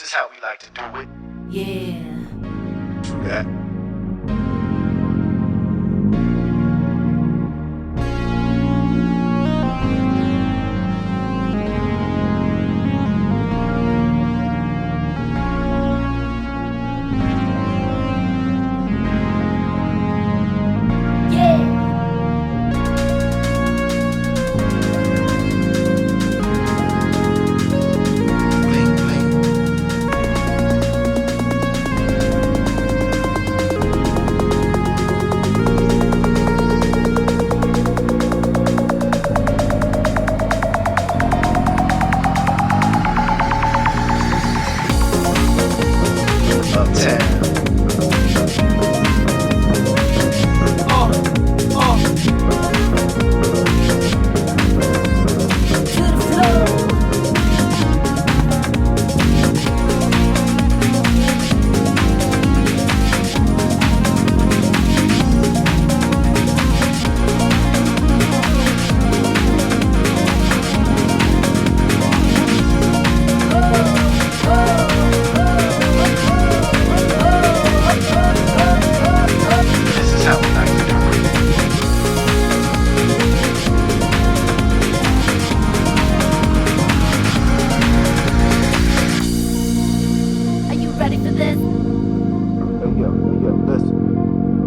is how we like to do it. Yeah. True that.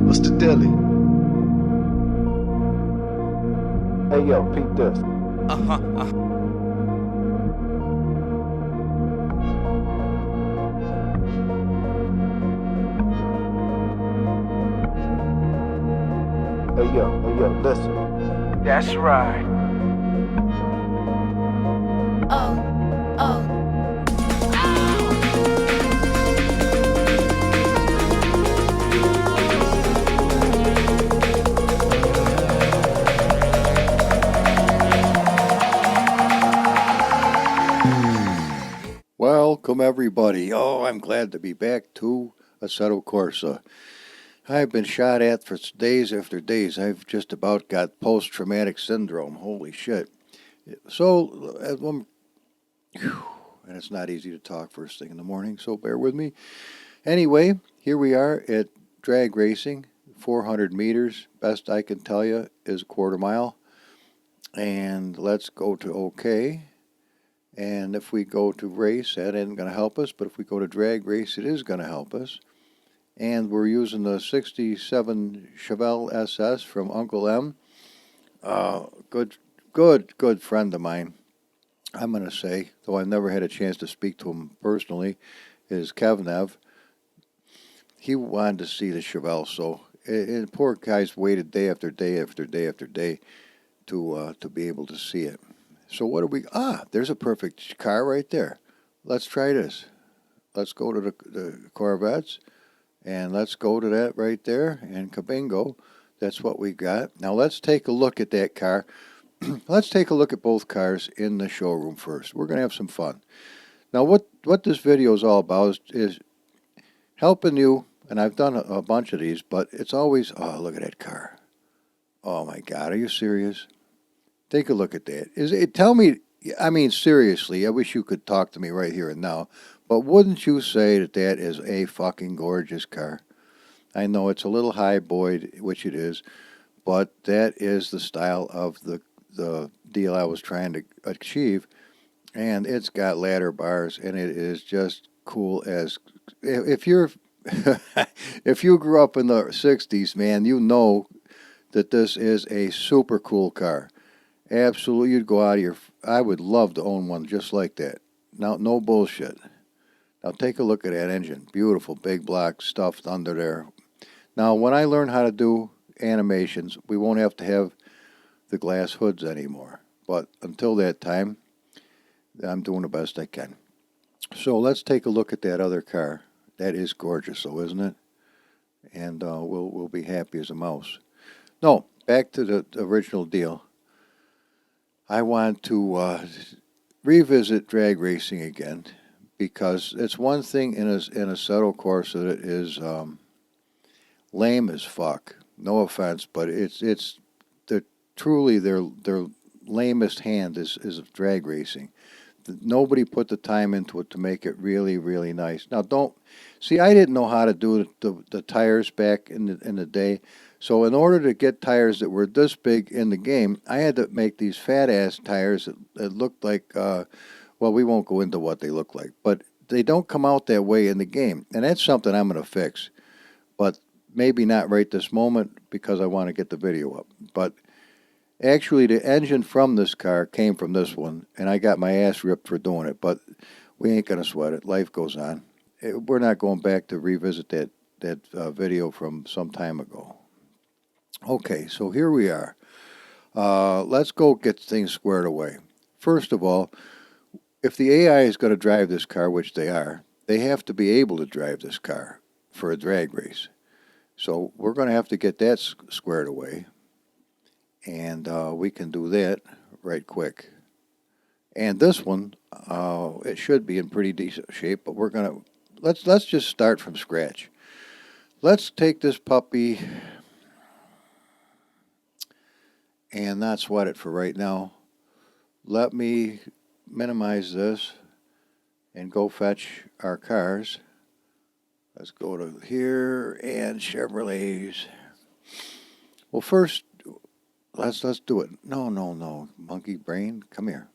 What's the dilly? Hey yo, peep this. Hey yo, listen. That's right. Oh. Welcome everybody. Oh, I'm glad to be back to Assetto Corsa. I've been shot at for days after days. I've just about got post-traumatic syndrome. Holy shit. So, and it's not easy to talk first thing in the morning, so bear with me. Anyway, here we are at drag racing, 400 meters. Best I can tell you is a quarter mile. And let's go to OK. And if we go to race, that isn't going to help us. But if we go to drag race, it is going to help us. And we're using the 67 Chevelle SS from Uncle M. Good friend of mine, I'm going to say, though I've never had a chance to speak to him personally, is Kevnev. He wanted to see the Chevelle, so and poor guy's waited day after day after day after day to be able to see it. So what do we... there's a perfect car right there. Let's try this. Let's go to the Corvettes, and let's go to that right there, and kabingo, that's what we got. Now let's take a look at that car. Let's take a look at both cars in the showroom first. We're going to have some fun. Now what this video is all about is helping you, and I've done a bunch of these, but it's always... Oh, look at that car. Oh my God, are you serious? Take a look at that. Tell me, I mean, seriously, I wish you could talk to me right here and now, but wouldn't you say that that is a fucking gorgeous car? I know it's a little high, Boyd, which it is, but that is the style of the deal I was trying to achieve, and it's got ladder bars, and it is just cool as... If you're... if you grew up in the 60s, man, you know that this is a super cool car. Absolutely, you'd go out of your... I would love to own one just like that. Now, no bullshit. Now, take a look at that engine. Beautiful, big block stuffed under there. Now, when I learn how to do animations, we won't have to have the glass hoods anymore. But until that time, I'm doing the best I can. So let's take a look at that other car. That is gorgeous, though, isn't it? And we'll be happy as a mouse. No, back to the original deal. I want to revisit drag racing again, because it's one thing in a Assetto Corsa that is lame as fuck. No offense, but it's truly their lamest hand is of drag racing. Nobody put the time into it to make it really, really nice. Now, don't see. I didn't know how to do the tires back in the day. So in order to get tires that were this big in the game, I had to make these fat ass tires that looked like. Well, we won't go into what they look like, but they don't come out that way in the game, and that's something I'm going to fix. But maybe not right this moment because I want to get the video up. But actually, the engine from this car came from this one, and I got my ass ripped for doing it, but we ain't going to sweat it. Life goes on. We're not going back to revisit that video from some time ago. Okay, so here we are. Let's go get things squared away. First of all, if the AI is going to drive this car, which they are, they have to be able to drive this car for a drag race. So we're going to have to get that squared away. And we can do that right quick. And this one, it should be in pretty decent shape, but we're gonna let's just start from scratch. Let's take this puppy and not sweat it for right now. Let me minimize this and go fetch our cars. Let's go to here and Chevrolets. Well, first. Let's do it. No, monkey brain, come here.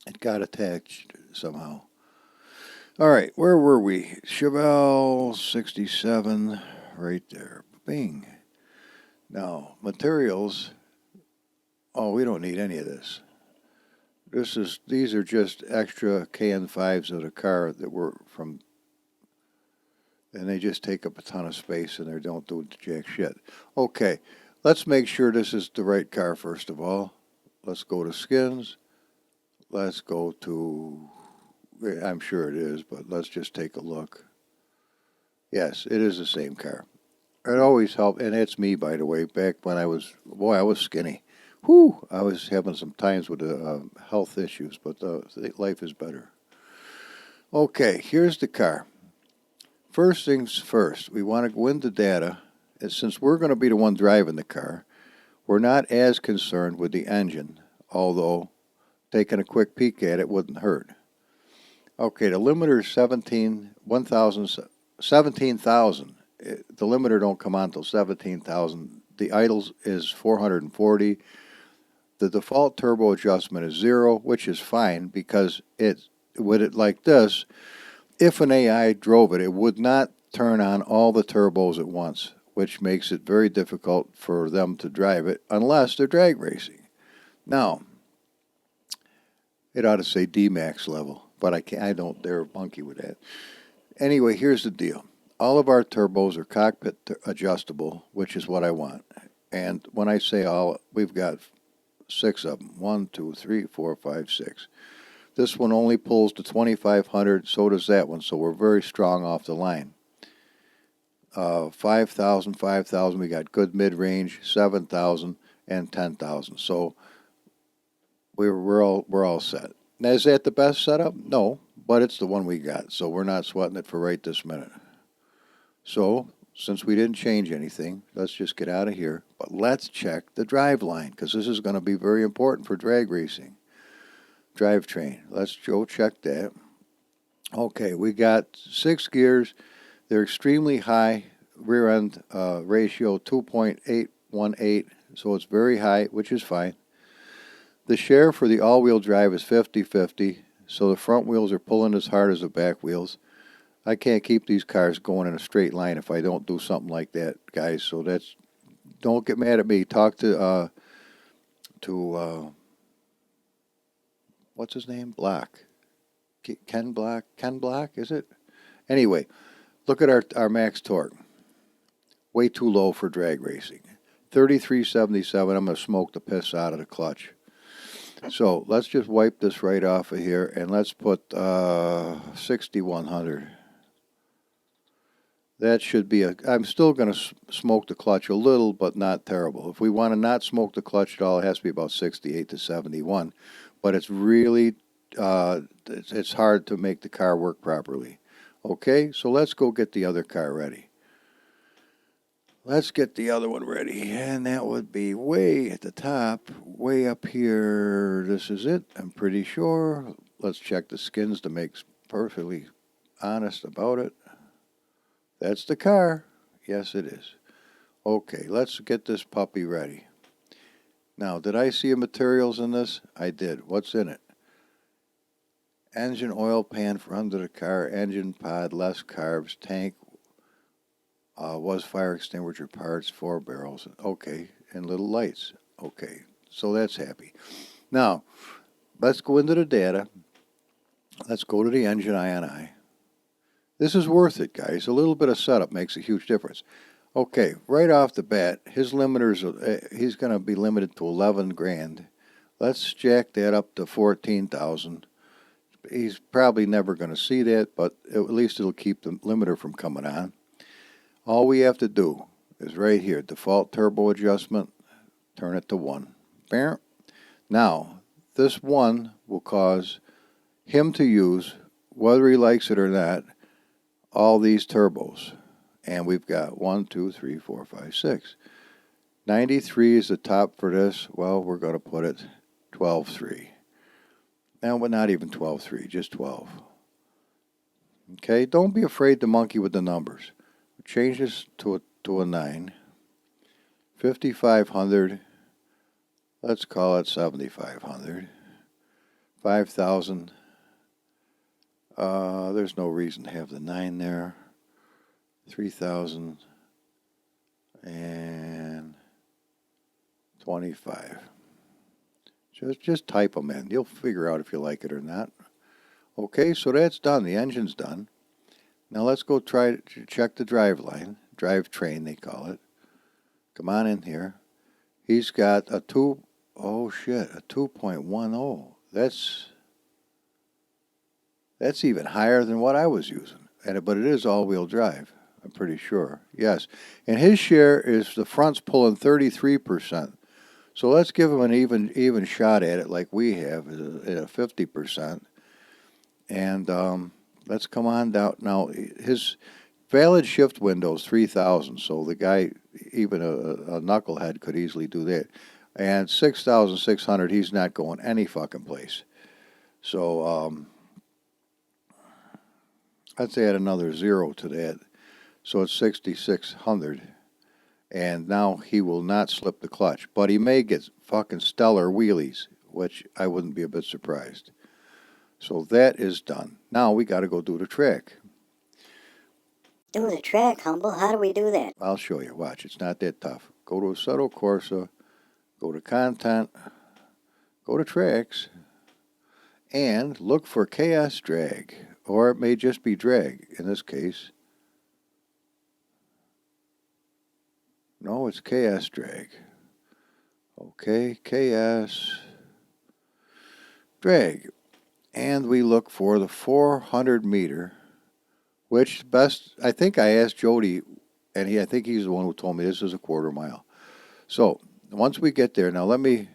It got attached somehow. All right, where were we? Chevelle 67, right there. Bing. Now, materials. Oh, we don't need any of this. These are just extra KN5s of the car that were from, and they just take up a ton of space and they don't do jack shit. Okay. Let's make sure this is the right car first of all. Let's go to skins. Let's go to, I'm sure it is, but let's just take a look. Yes, it is the same car. It always helped, and it's me, by the way, back when I was skinny. Whew, I was having some times with health issues, but life is better. Okay, here's the car. First things first, we want to go into data. And since we're going to be the one driving the car, we're not as concerned with the engine, although taking a quick peek at it wouldn't hurt. Okay, the limiter is 17,000. The limiter don't come on until 17,000. The idles is 440. The default turbo adjustment is 0, which is fine because with it like this, if an AI drove it, it would not turn on all the turbos at once, which makes it very difficult for them to drive it unless they're drag racing. Now, it ought to say D-Max level, but I don't dare monkey with that. Anyway, here's the deal. All of our turbos are cockpit adjustable, which is what I want. And when I say all, we've got 6 of them. 1, 2, 3, 4, 5, 6. This one only pulls to 2,500, so does that one, so we're very strong off the line. 5,000, we got good mid-range, 7,000, and 10,000. So we're all set. Now, is that the best setup? No, but it's the one we got, so we're not sweating it for right this minute. So, since we didn't change anything, let's just get out of here. But let's check the drive line, because this is going to be very important for drag racing. Drivetrain. Let's go check that. Okay, we got 6 gears. They're extremely high rear end ratio, 2.818, so it's very high, which is fine. The share for the all-wheel drive is 50-50, so the front wheels are pulling as hard as the back wheels. I can't keep these cars going in a straight line if I don't do something like that, guys. So don't get mad at me. Talk to what's his name? Block. Ken Block, is it? Anyway, look at our max torque. Way too low for drag racing. 3377, I'm going to smoke the piss out of the clutch. So let's just wipe this right off of here, and let's put 6100. That should be I'm still going to smoke the clutch a little, but not terrible. If we want to not smoke the clutch at all, it has to be about 68 to 71. But it's really, it's hard to make the car work properly. Okay, so let's go get the other car ready. Let's get the other one ready, and that would be way at the top, way up here. This is it, I'm pretty sure. Let's check the skins to make perfectly honest about it. That's the car. Yes, it is. Okay, let's get this puppy ready. Now, did I see materials in this? I did. What's in it? Engine oil pan for under the car, engine pod, less carbs, tank, was fire extinguisher parts, 4 barrels. Okay, and little lights. Okay, so that's happy. Now, let's go into the data. Let's go to the engine INI. This is worth it, guys. A little bit of setup makes a huge difference. Okay, right off the bat, his limiters, he's going to be limited to 11 grand. Let's jack that up to 14,000. He's probably never going to see that, but at least it'll keep the limiter from coming on. All we have to do is right here, default turbo adjustment, turn it to 1. Now, this 1 will cause him to use, whether he likes it or not, all these turbos. And we've got 1, 2, 3, 4, 5, 6. 93 is the top for this. Well, we're going to put it 12.3. Now, but not even 12.3, just 12. Okay, don't be afraid to monkey with the numbers. Change this to a 9. 5,500. Let's call it 7,500. 5,000. There's no reason to have the 9 there. 3,000 and 25. Just type them in. You'll figure out if you like it or not. Okay, so that's done. The engine's done. Now let's go try to check the drive line. Drivetrain, they call it. Come on in here. He's got a 2.10. That's even higher than what I was using. But it is all-wheel drive, I'm pretty sure. Yes. And his share is the front's pulling 33%. So let's give him an even shot at it like we have at a 50%. And let's come on down. Now, his valid shift window is 3,000, so the guy, even a knucklehead, could easily do that. And 6,600, he's not going any fucking place. So let's add another 0 to that. So it's 6,600. And now he will not slip the clutch. But he may get fucking stellar wheelies, which I wouldn't be a bit surprised. So that is done. Now we got to go do the track. Do the track, Humble? How do we do that? I'll show you. Watch. It's not that tough. Go to Assetto Corsa. Go to Content. Go to Tracks. And look for Chaos Drag. Or it may just be drag in this case. No, it's Chaos Drag. Okay, Chaos Drag. And we look for the 400 meter, which best, I think I asked Jody, and I think he's the one who told me this is a quarter mile. So once we get there, now let me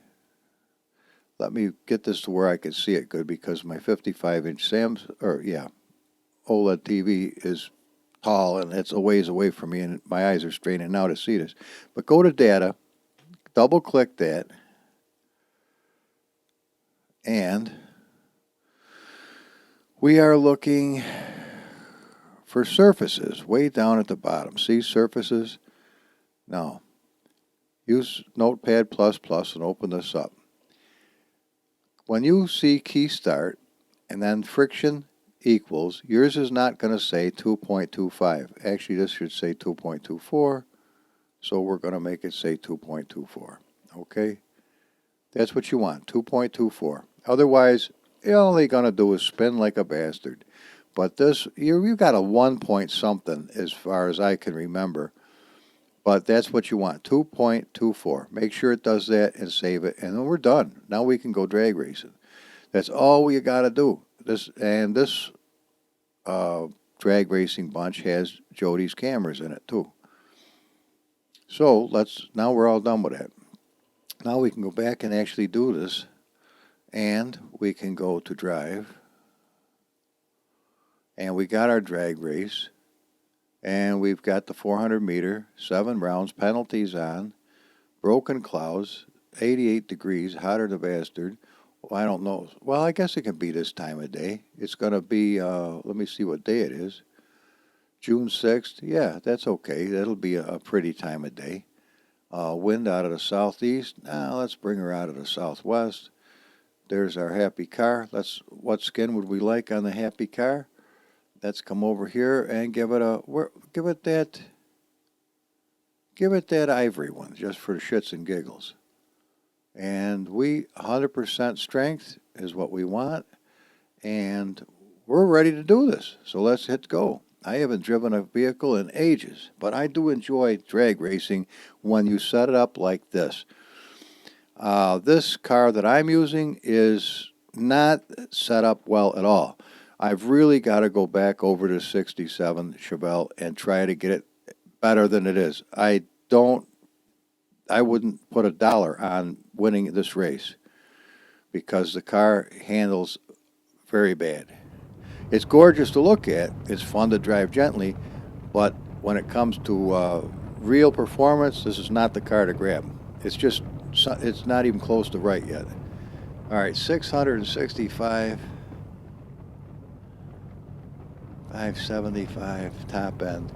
get this to where I can see it good, because my 55-inch OLED TV is tall and it's a ways away from me, and my eyes are straining now to see this. But go to data, double click that, and we are looking for surfaces way down at the bottom. See surfaces? Now, use Notepad++ and open this up. When you see key start and then friction equals, yours is not going to say 2.25. Actually, this should say 2.24. So we're going to make it say 2.24. Okay? That's what you want, 2.24. Otherwise, all they're going to do is spin like a bastard. But this, you've got a 1 point something as far as I can remember. But that's what you want, 2.24. Make sure it does that and save it, and then we're done. Now we can go drag racing. That's all we got to do. This drag racing bunch has Jody's cameras in it too. So now we're all done with that. Now we can go back and actually do this, and we can go to drive, and we got our drag race, And we've got the 400 meter, 7 rounds, penalties on, broken clouds, 88 degrees, hotter than a bastard. Well, I don't know. Well, I guess it can be this time of day. It's going to be, let me see what day it is. June 6th. Yeah, that's okay. That'll be a pretty time of day. Wind out of the southeast. Now let's bring her out of the southwest. There's our happy car. What skin would we like on the happy car? Let's come over here and give it that ivory one, just for shits and giggles. And 100% strength is what we want, and we're ready to do this. So let's hit go. I haven't driven a vehicle in ages, but I do enjoy drag racing when you set it up like this. This car that I'm using is not set up well at all. I've really got to go back over to 67 Chevelle and try to get it better than it is. I wouldn't put $1 on winning this race because the car handles very bad. It's gorgeous to look at. It's fun to drive gently, but when it comes to real performance, this is not the car to grab. It's not even close to right yet. All right, 665, 575 top end.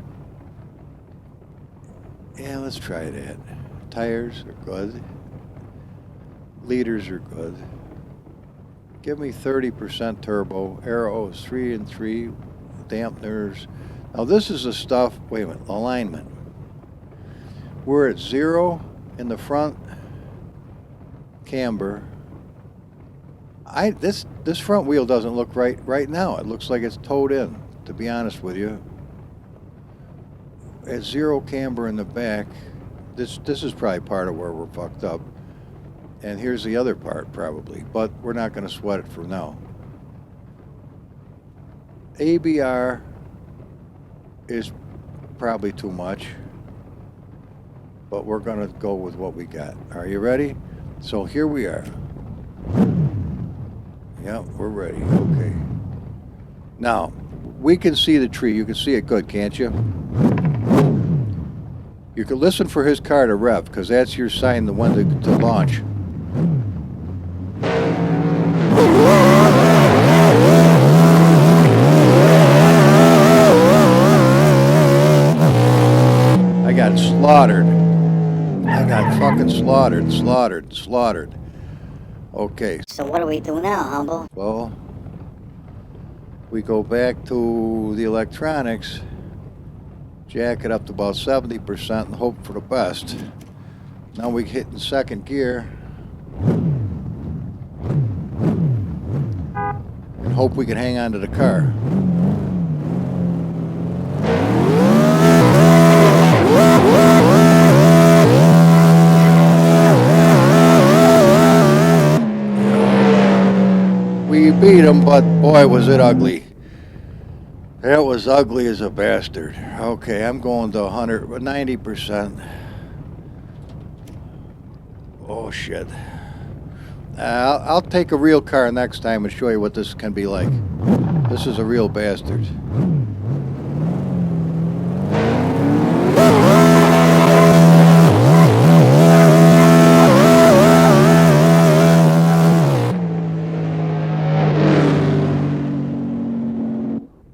Yeah, let's try that. Tires are good. Liters are good. Give me 30% turbo. Arrows 3 and 3. Dampeners. Now this is the stuff. Wait a minute. Alignment. We're at 0 in the front camber. This front wheel doesn't look right now. It looks like it's towed in, to be honest with you. At 0 camber in the back, this is probably part of where we're fucked up. And here's the other part probably, but we're not going to sweat it for now. ABR is probably too much, but we're going to go with what we got. Are you ready? So here we are. Yeah, we're ready. Okay. Now, we can see the tree. You can see it good, can't you? You can listen for his car to rev, because that's your sign the one to launch. I got slaughtered. I got fucking slaughtered. Okay. So what do we do now, Humble? Well, we go back to the electronics, jack it up to about 70% and hope for the best. Now we hit in second gear and hope we can hang on to the car. We beat him, but boy was it ugly. That was ugly as a bastard. Okay, I'm going to 90%. Oh shit. I'll take a real car next time and show you what this can be like. This is a real bastard.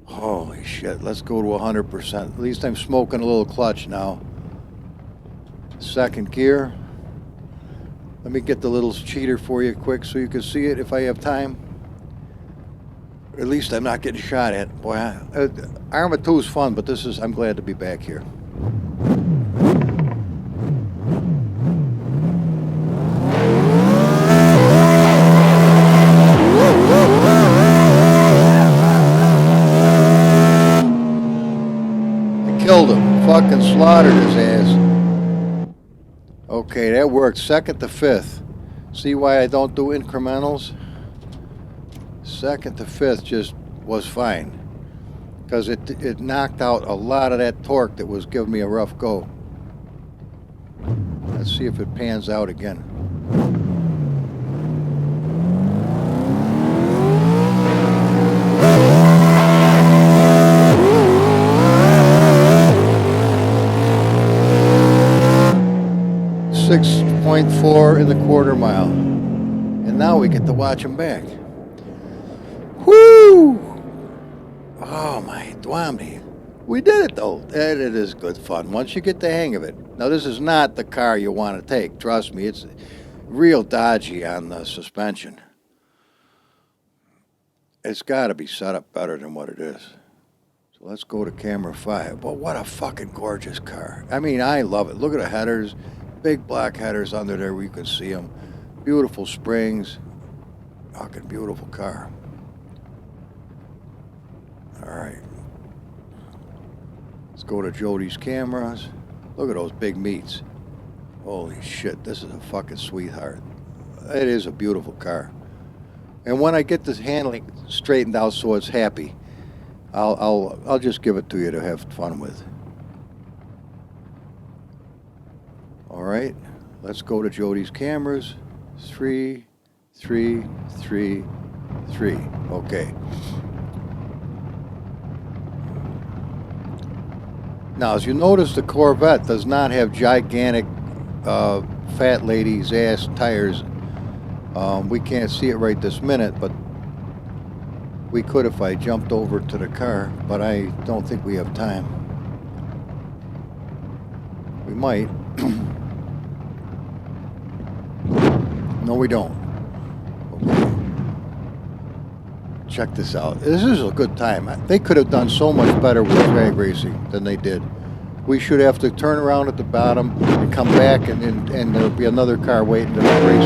Holy shit, let's go to 100%. At least I'm smoking a little clutch now. Second gear. Let me get the little cheater for you quick so you can see it if I have time. At least I'm not getting shot at. Boy, Arma 2 is fun, but I'm glad to be back here. I killed him. Fucking slaughtered his ass. Okay, that worked. Second to fifth. See why I don't do incrementals? Second to fifth just was fine. Because it knocked out a lot of that torque that was giving me a rough go. Let's see if it pans out again. 1.4 in the quarter mile. And now we get to watch them back. Whoo! Oh my Dwammy. We did it though. And it is good fun once you get the hang of it. Now this is not the car you want to take. Trust me, it's real dodgy on the suspension. It's got to be set up better than what it is. So let's go to camera 5. Well, what a fucking gorgeous car. I mean, I love it. Look at the headers. Big black headers under there where you can see them. Beautiful springs. Fucking beautiful car. All right. Let's go to Jody's cameras. Look at those big meats. Holy shit, this is a fucking sweetheart. It is a beautiful car. And when I get this handling straightened out so it's happy, I'll just give it to you to have fun with. All right, let's go to Jody's cameras. 3, 3, 3, 3. Okay. Now, as you notice, the Corvette does not have gigantic fat lady's ass tires. We can't see it right this minute, but we could if I jumped over to the car, but I don't think we have time. We might. No, we don't. Okay. Check this out. This is a good time. They could have done so much better with drag racing than they did. We should have to turn around at the bottom and come back, and there'll be another car waiting to race.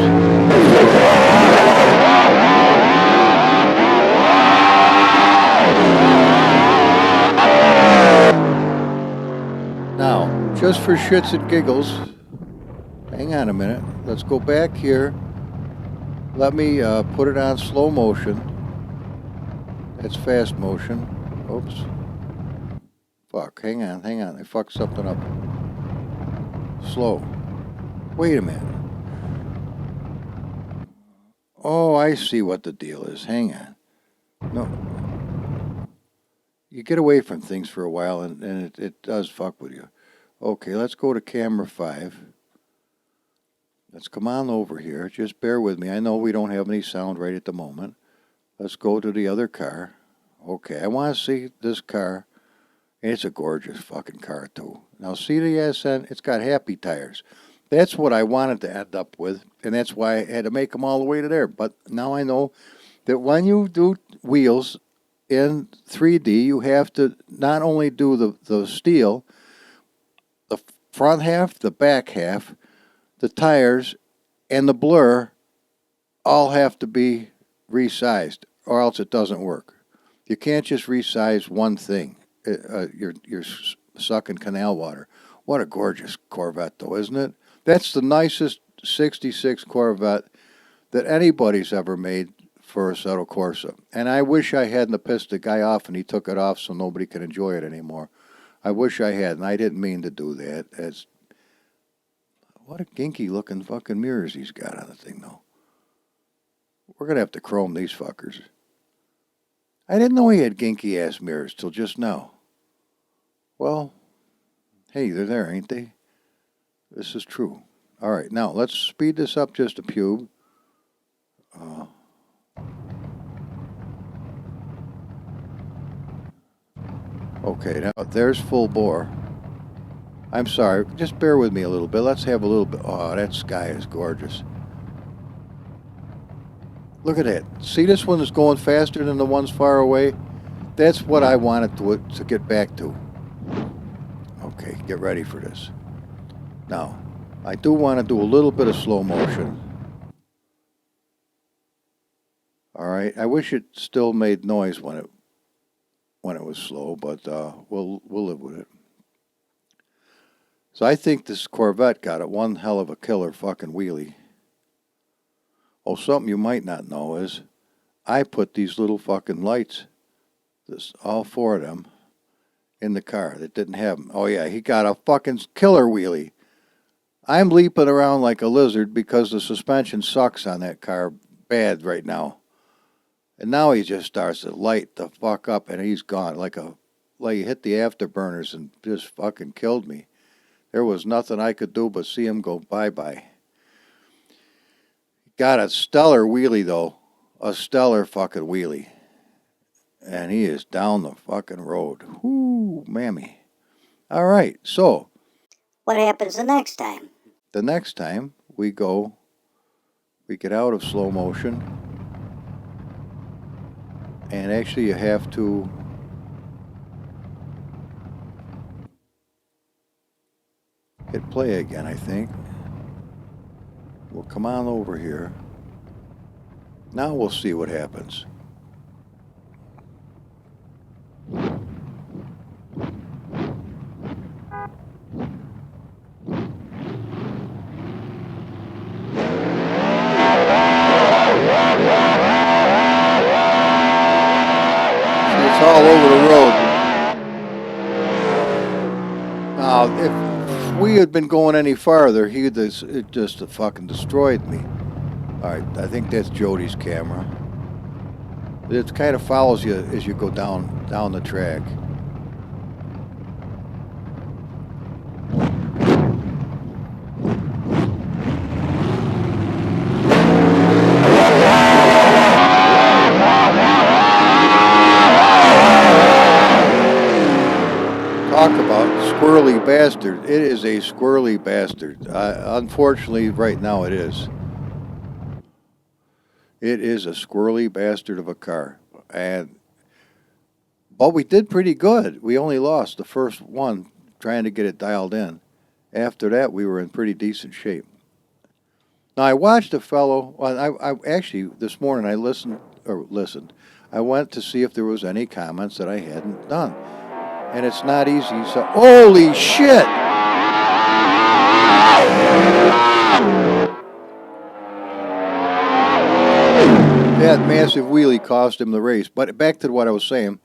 Now, just for shits and giggles, hang on a minute. Let's go back here. Let me put it on slow motion. That's fast motion. Oops. Fuck, hang on. I fucked something up. Slow. Wait a minute. Oh, I see what the deal is. Hang on. No. You get away from things for a while and it does fuck with you. Okay, let's go to camera 5. Let's come on over here. Just bear with me. I know we don't have any sound right at the moment. Let's go to the other car. Okay, I want to see this car. It's a gorgeous fucking car, too. Now, see the SN? It's got happy tires. That's what I wanted to end up with, and that's why I had to make them all the way to there. But now I know that when you do wheels in 3D, you have to not only do the steel, the front half, the back half, the tires, and the blur all have to be resized, or else it doesn't work. You can't just resize one thing. You're sucking canal water. What a gorgeous Corvette, though, isn't it? That's the nicest 66 Corvette that anybody's ever made for Assetto Corsa. And I wish I hadn't pissed the guy off and he took it off so nobody could enjoy it anymore. I wish I had, and I didn't mean to do that. What a ginky looking fucking mirrors he's got on the thing, though. We're going to have to chrome these fuckers. I didn't know he had ginky ass mirrors till just now. Well, hey, they're there, ain't they? This is true. All right, now let's speed this up just a pube. Okay, now there's full bore. I'm sorry, just bear with me a little bit. Let's have a little bit. Oh, that sky is gorgeous. Look at that. See, this one is going faster than the ones far away. That's what I wanted to get back to. Okay, get ready for this. Now, I do want to do a little bit of slow motion. All right, I wish it still made noise when it was slow, but we'll live with it. So I think this Corvette got it one hell of a killer fucking wheelie. Oh, something you might not know is I put these little fucking lights, all 4 of them, in the car that didn't have them. Oh yeah, he got a fucking killer wheelie. I'm leaping around like a lizard because the suspension sucks on that car bad right now. And now he just starts to light the fuck up and he's gone like he hit the afterburners and just fucking killed me. There was nothing I could do but see him go bye-bye. Got a stellar wheelie, though. A stellar fucking wheelie. And he is down the fucking road. Whoo, mammy. All right, so. What happens the next time? The next time we get out of slow motion. And actually you have to hit play again, I think. We'll come on over here. Now we'll see what happens. It's all over the road. Now, if we had been going any farther, it just fucking destroyed me. All right, I think that's Jody's camera. It kind of follows you as you go down the track. Talk about squirrely bastard. It is a squirrely bastard. Unfortunately, right now it is. It is a squirrely bastard of a car. But we did pretty good. We only lost the first one trying to get it dialed in. After that, we were in pretty decent shape. Now, I watched a fellow. Well, I actually, this morning, I listened. I went to see if there was any comments that I hadn't done. And it's not easy. So, holy shit! That massive wheelie cost him the race. But back to what I was saying.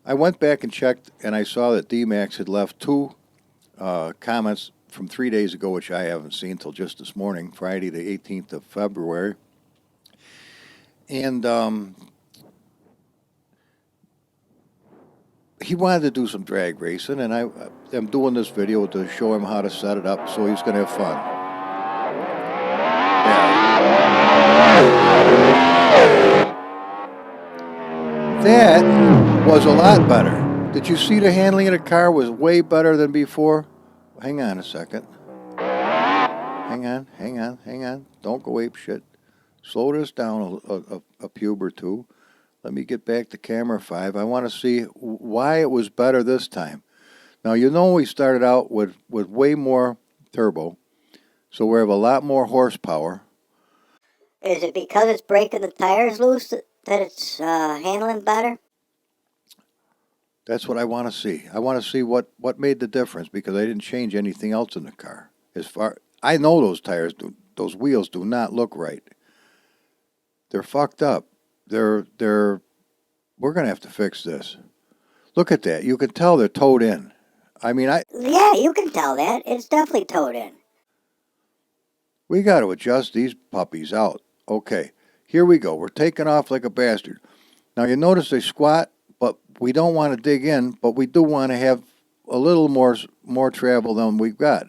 I went back and checked, and I saw that D-Max had left 2 comments from 3 days ago, which I haven't seen until just this morning, Friday the 18th of February. And he wanted to do some drag racing, and I'm doing this video to show him how to set it up so he's going to have fun. Yeah. That was a lot better. Did you see the handling of the car was way better than before? Hang on a second. Hang on. Don't go ape shit. Slow this down a pube or two. Let me get back to camera 5. I want to see why it was better this time. Now, we started out with way more turbo, so we have a lot more horsepower. Is it because it's breaking the tires loose that it's handling better? That's what I want to see. I want to see what made the difference, because I didn't change anything else in the car. I know those tires, those wheels do not look right. They're fucked up. We're going to have to fix this. Look at that. You can tell they're towed in. Yeah, you can tell that. It's definitely towed in. We got to adjust these puppies out. Okay, here we go. We're taking off like a bastard. Now, you notice they squat, but we don't want to dig in, but we do want to have a little more travel than we've got.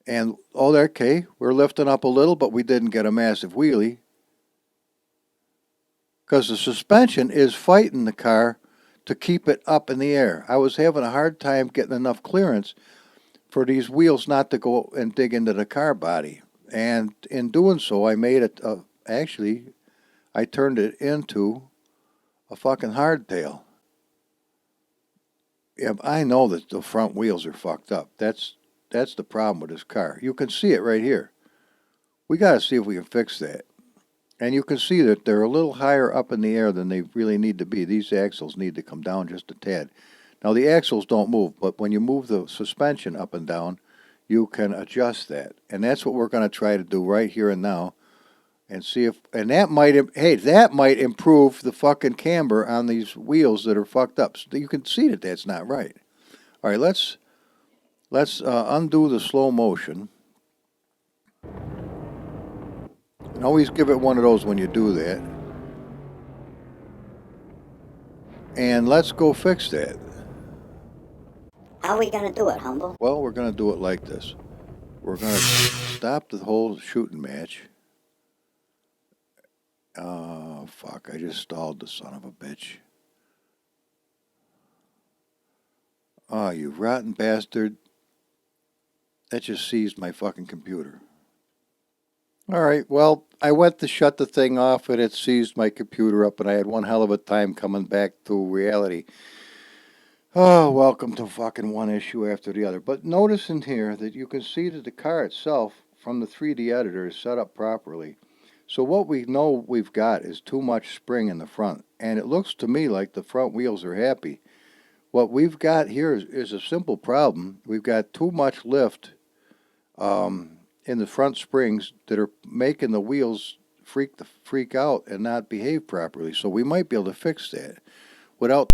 And, okay, we're lifting up a little, but we didn't get a massive wheelie, because the suspension is fighting the car to keep it up in the air. I was having a hard time getting enough clearance for these wheels not to go and dig into the car body. And in doing so, I made it, I turned it into a fucking hardtail. Yeah, I know that the front wheels are fucked up. That's the problem with this car. You can see it right here. We got to see if we can fix that. And you can see that they're a little higher up in the air than they really need to be. These axles need to come down just a tad. Now, the axles don't move, but when you move the suspension up and down, you can adjust that. And that's what we're going to try to do right here and now. And see if, and that might improve the fucking camber on these wheels that are fucked up. So you can see that that's not right. All right, let's undo the slow motion. And always give it one of those when you do that. And let's go fix that. How are we going to do it, Humble? Well, we're going to do it like this. We're going to stop the whole shooting match. Oh, fuck, I just stalled the son of a bitch. Oh, you rotten bastard. That just seized my fucking computer. All right, well, I went to shut the thing off and it seized my computer up, and I had one hell of a time coming back to reality. Oh, welcome to fucking one issue after the other. But notice in here that you can see that the car itself from the 3D editor is set up properly. So what we know we've got is too much spring in the front. And it looks to me like the front wheels are happy. What we've got here is a simple problem. We've got too much lift in the front springs that are making the wheels freak out and not behave properly. So we might be able to fix that without.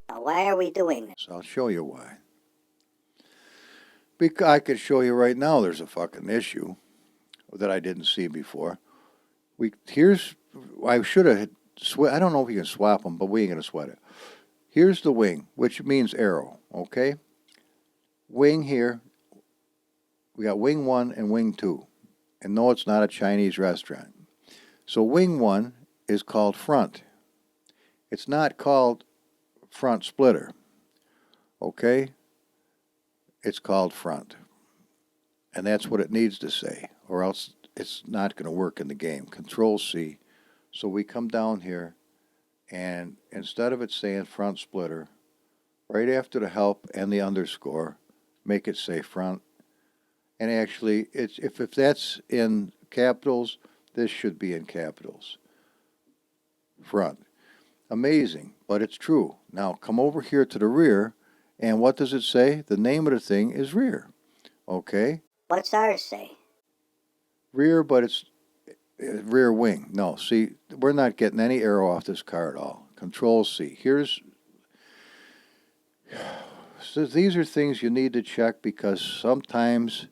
Why are we doing this? So I'll show you why. Because I could show you right now there's a fucking issue that I didn't see before. I should have, I don't know if you can swap them, but we ain't going to sweat it. Here's the wing, which means arrow, okay? Wing here, we got wing 1 and wing 2. And no, it's not a Chinese restaurant. So wing 1 is called front. It's not called front splitter, okay? It's called front. And that's what it needs to say, or else it's not going to work in the game. Control C. So we come down here, and instead of it saying front splitter, right after the help and the underscore, make it say front. And actually, if that's in capitals, this should be in capitals. Front. Amazing, but it's true. Now come over here to the rear, and what does it say? The name of the thing is rear. Okay? What's ours say? Rear, but it's rear wing. No, see, we're not getting any arrow off this car at all. Control C. So these are things you need to check, because sometimes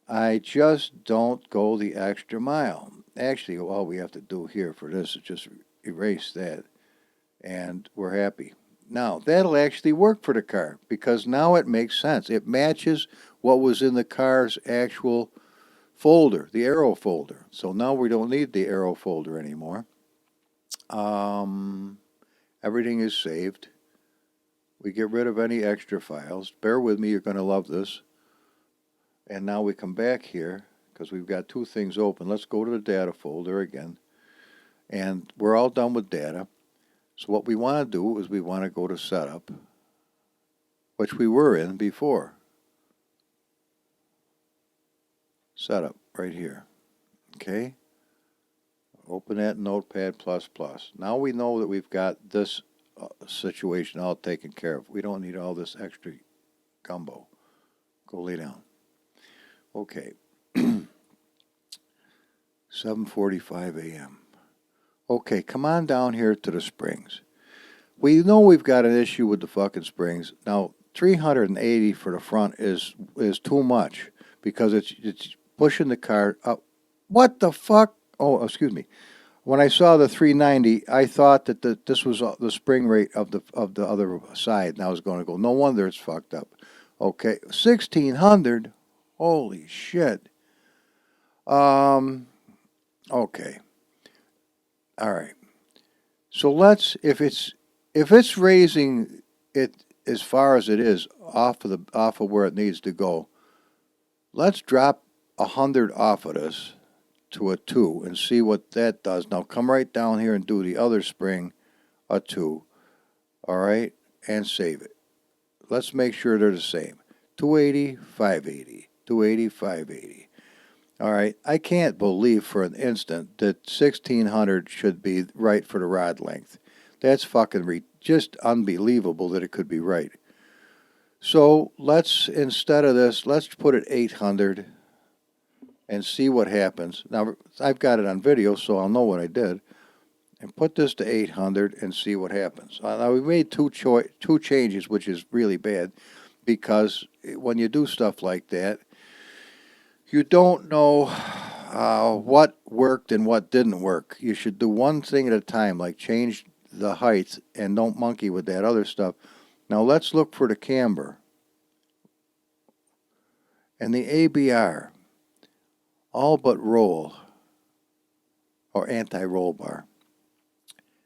I just don't go the extra mile. Actually, all we have to do here for this is just erase that, and we're happy. Now, that'll actually work for the car, because now it makes sense. It matches what was in the car's actual folder, the arrow folder. So now we don't need the arrow folder anymore. Everything is saved. We get rid of any extra files. Bear with me, you're going to love this. And now we come back here, because we've got two things open. Let's go to the data folder again. And we're all done with data. So what we want to do is we want to go to setup, which we were in before. setup right here. Okay. Open that Notepad++. Now we know that we've got this situation all taken care of. We don't need all this extra gumbo. Go lay down. Okay. 7:45 a.m. Okay, come on down here to the springs. We know we've got an issue with the fucking springs. Now, 380 for the front is too much because it's pushing the car up. What the fuck? Oh, excuse me. When I saw the 390, I thought that this was the spring rate of the other side, and I was going to go, no wonder it's fucked up. Okay, 1600. Holy shit. Okay. All right. So let's, if it's raising it as far as it is off of where it needs to go, let's drop 100 off of this to a 2 and see what that does. Now come right down here and do the other spring a 2. All right, and save it. Let's make sure they're the same. 280, 580, 280, 580. All right, I can't believe for an instant that 1600 should be right for the rod length. That's fucking just unbelievable that it could be right. So let's, instead of this, let's put it 800 and see what happens. Now, I've got it on video, so I'll know what I did. And put this to 800 and see what happens. Now, we made two changes, which is really bad, because when you do stuff like that, you don't know what worked and what didn't work. You should do one thing at a time, like change the height and don't monkey with that other stuff. Now let's look for the camber. And the ABR, all but roll, or anti-roll bar.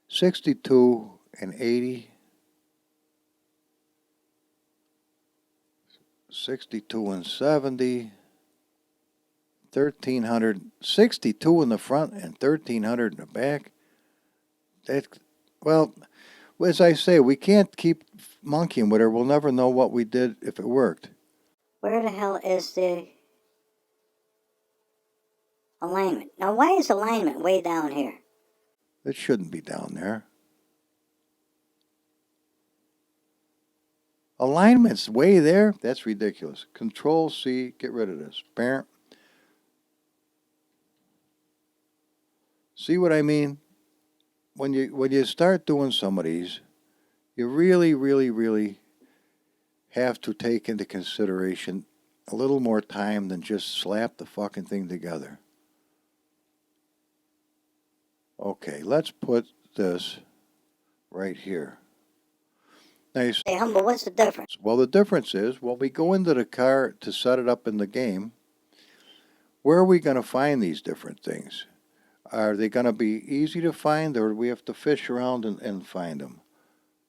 62 and 80. 62 and 70. 1300, 62 in the front and 1300 in the back. That, well, as I say, we can't keep monkeying with her. We'll never know what we did if it worked. Where the hell is the alignment? Now, why is alignment way down here? It shouldn't be down there. Alignment's way there? That's ridiculous. Control C, get rid of this. Bam. See what I mean? When you start doing some of these, you really, really, really have to take into consideration a little more time than just slap the fucking thing together. Okay, let's put this right here. Now you say, Hey, Humble, what's the difference? well, the difference is, when we go into the car to set it up in the game, where are we going to find these different things? Are they going to be easy to find, or do we have to fish around and find them?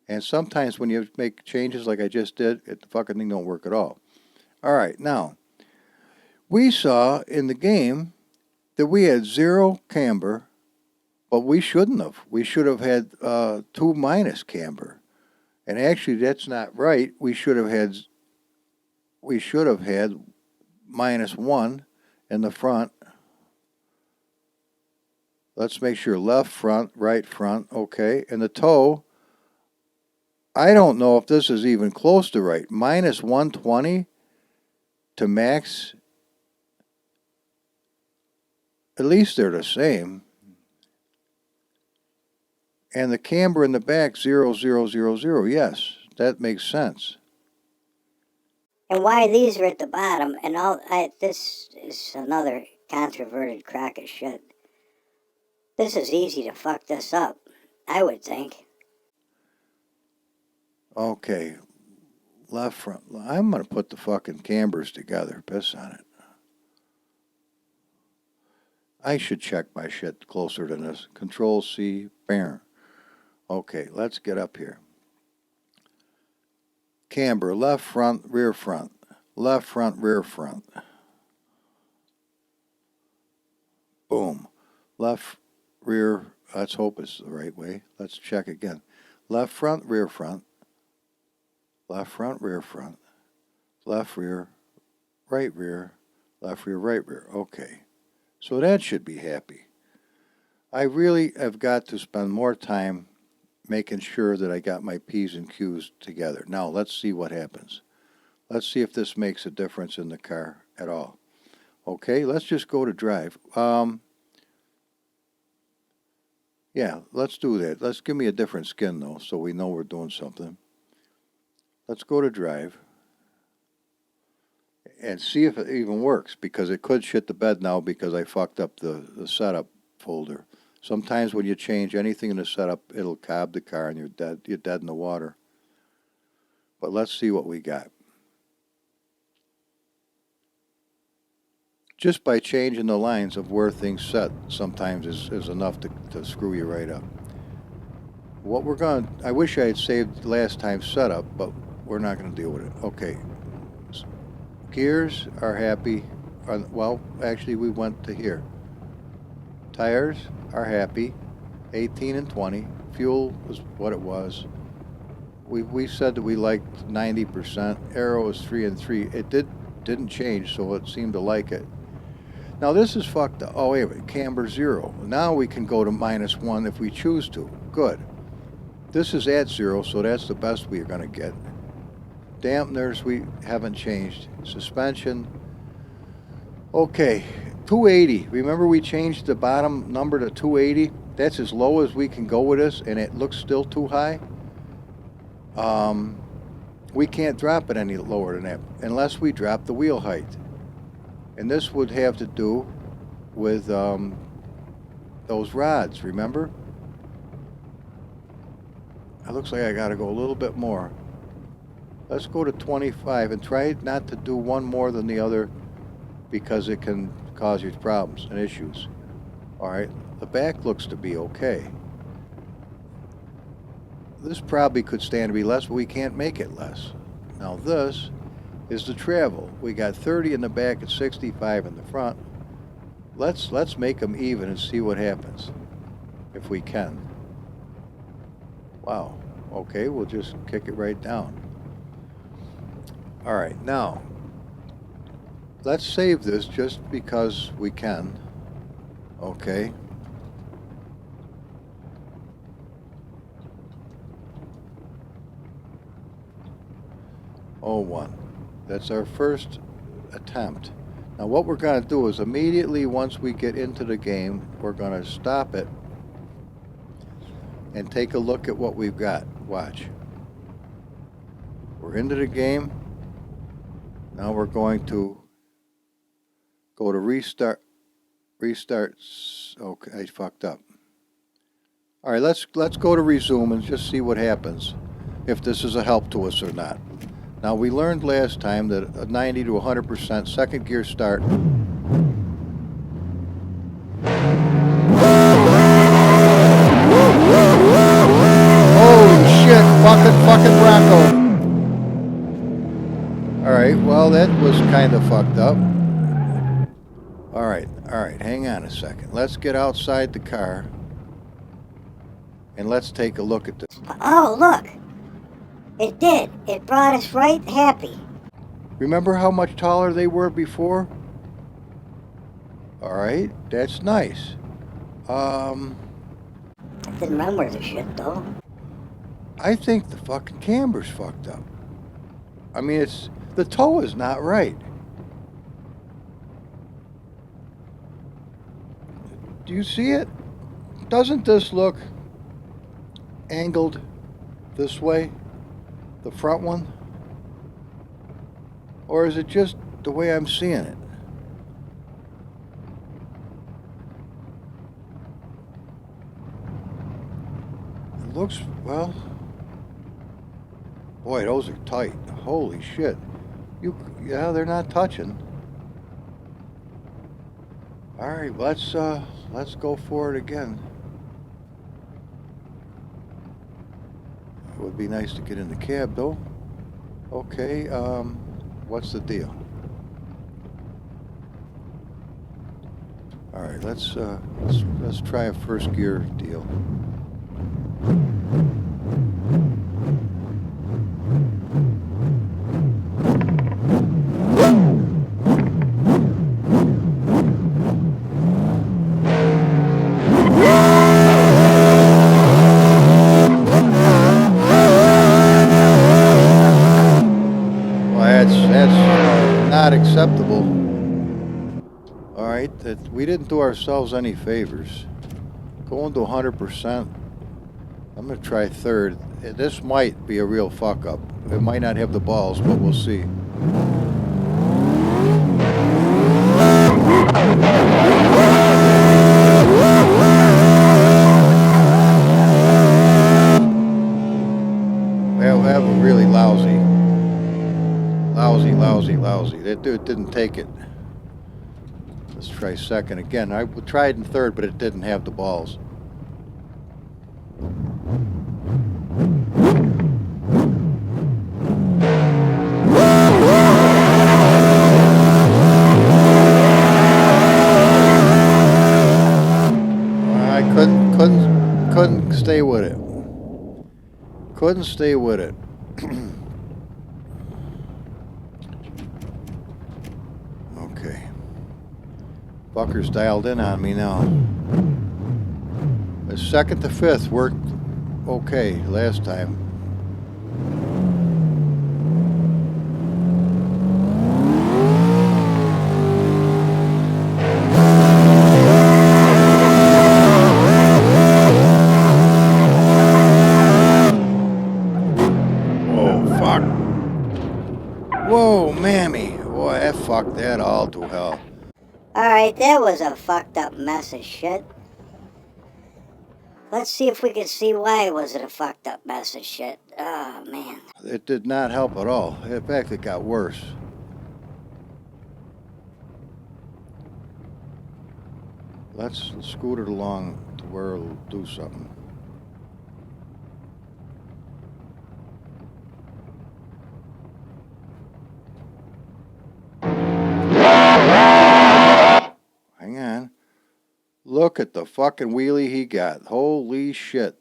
And sometimes when you make changes like I just did, the fucking thing don't work at all. All right, now, we saw in the game that we had 0 camber, but we shouldn't have. We should have had 2 minus camber. And actually, that's not right. We should have had -1 in the front. Let's make sure left front, right front, okay. And the toe, I don't know if this is even close to right. -120 to max. At least they're the same. And the camber in the back, 0, 0, 0, 0. Yes, that makes sense. And why these are at the bottom, and this is another controverted crock of shit. This is easy to fuck this up, I would think. Okay, left front. I'm going to put the fucking cambers together. Piss on it. I should check my shit closer than this. Control C, bam. Okay, let's get up here. Camber, left front, rear front. Left front, rear front. Boom. Left, rear, let's hope it's the right way. Let's check again. Left front, rear front. Left front, rear front. Left rear, right rear. Left rear, right rear. Okay. So that should be happy. I really have got to spend more time making sure that I got my P's and Q's together. Now, let's see what happens. Let's see if this makes a difference in the car at all. Okay, let's just go to drive. Yeah, let's do that. Let's give me a different skin, though, so we know we're doing something. Let's go to drive and see if it even works, because it could shit the bed now because I fucked up the setup folder. Sometimes when you change anything in the setup, it'll cob the car and you're dead. You're dead in the water. But let's see what we got. Just by changing the lines of where things set sometimes is enough to screw you right up. What we're going to, I wish I had saved last time's setup, but we're not going to deal with it. Okay. Gears are happy. Well, actually, we went to here. Tires are happy. 18 and 20. Fuel was what it was. We said that we liked 90%. Aero is 3 and 3. It didn't change, so it seemed to like it. Now this is fucked up. Oh, wait a minute. Camber 0. Now we can go to -1 if we choose to. Good. This is at 0, so that's the best we are going to get. Dampeners we haven't changed. Suspension. Okay. 280. Remember we changed the bottom number to 280? That's as low as we can go with this, and it looks still too high. We can't drop it any lower than that unless we drop the wheel height. And this would have to do with those rods, remember? It looks like I got to go a little bit more. Let's go to 25 and try not to do one more than the other because it can cause you problems and issues. All right, the back looks to be okay. This probably could stand to be less, but we can't make it less. Now this is the travel. We got 30 in the back and 65 in the front. Let's make them even and see what happens, if we can. Wow. Okay, we'll just kick it right down. All right, now let's save this just because we can. Okay. Oh, 1. That's our first attempt. Now what we're going to do is immediately once we get into the game, we're going to stop it and take a look at what we've got. Watch. We're into the game. Now we're going to go to restart. Restart. Okay, I fucked up. All right, let's go to resume and just see what happens, if this is a help to us or not. Now we learned last time that a 90 to 100% second gear start. Holy shit, fucking Rocco. All right, well that was kind of fucked up. All right, hang on a second. Let's get outside the car and let's take a look at this. Oh, look. It did. It brought us right happy. Remember how much taller they were before? All right, that's nice. I didn't remember the shit, though. I think the fucking camber's fucked up. I mean, the toe is not right. Do you see it? Doesn't this look angled this way? The front one? Or is it just the way I'm seeing it? It looks, well, boy, those are tight. Holy shit. Yeah, they're not touching. All right, let's go for it again. It would be nice to get in the cab, though. Okay, what's the deal? All right, let's try a first gear deal. acceptable. All right, we didn't do ourselves any favors. Going to 100%. I'm going to try third. This might be a real fuck up. It might not have the balls, but we'll see. That was really lousy. Lousy. That dude didn't take it. Let's try second again. I tried in third, but it didn't have the balls. I couldn't stay with it. Couldn't stay with it. Okay. Fucker's dialed in on me now. The second to fifth worked okay last time. Whoa, mammy. Boy, that fucked that all to hell. Alright, that was a fucked up mess of shit. Let's see if we can see why was it a fucked up mess of shit. Oh, man. It did not help at all. In fact, it got worse. Let's scoot it along to where it'll do something. Hang on. Look at the fucking wheelie he got. Holy shit.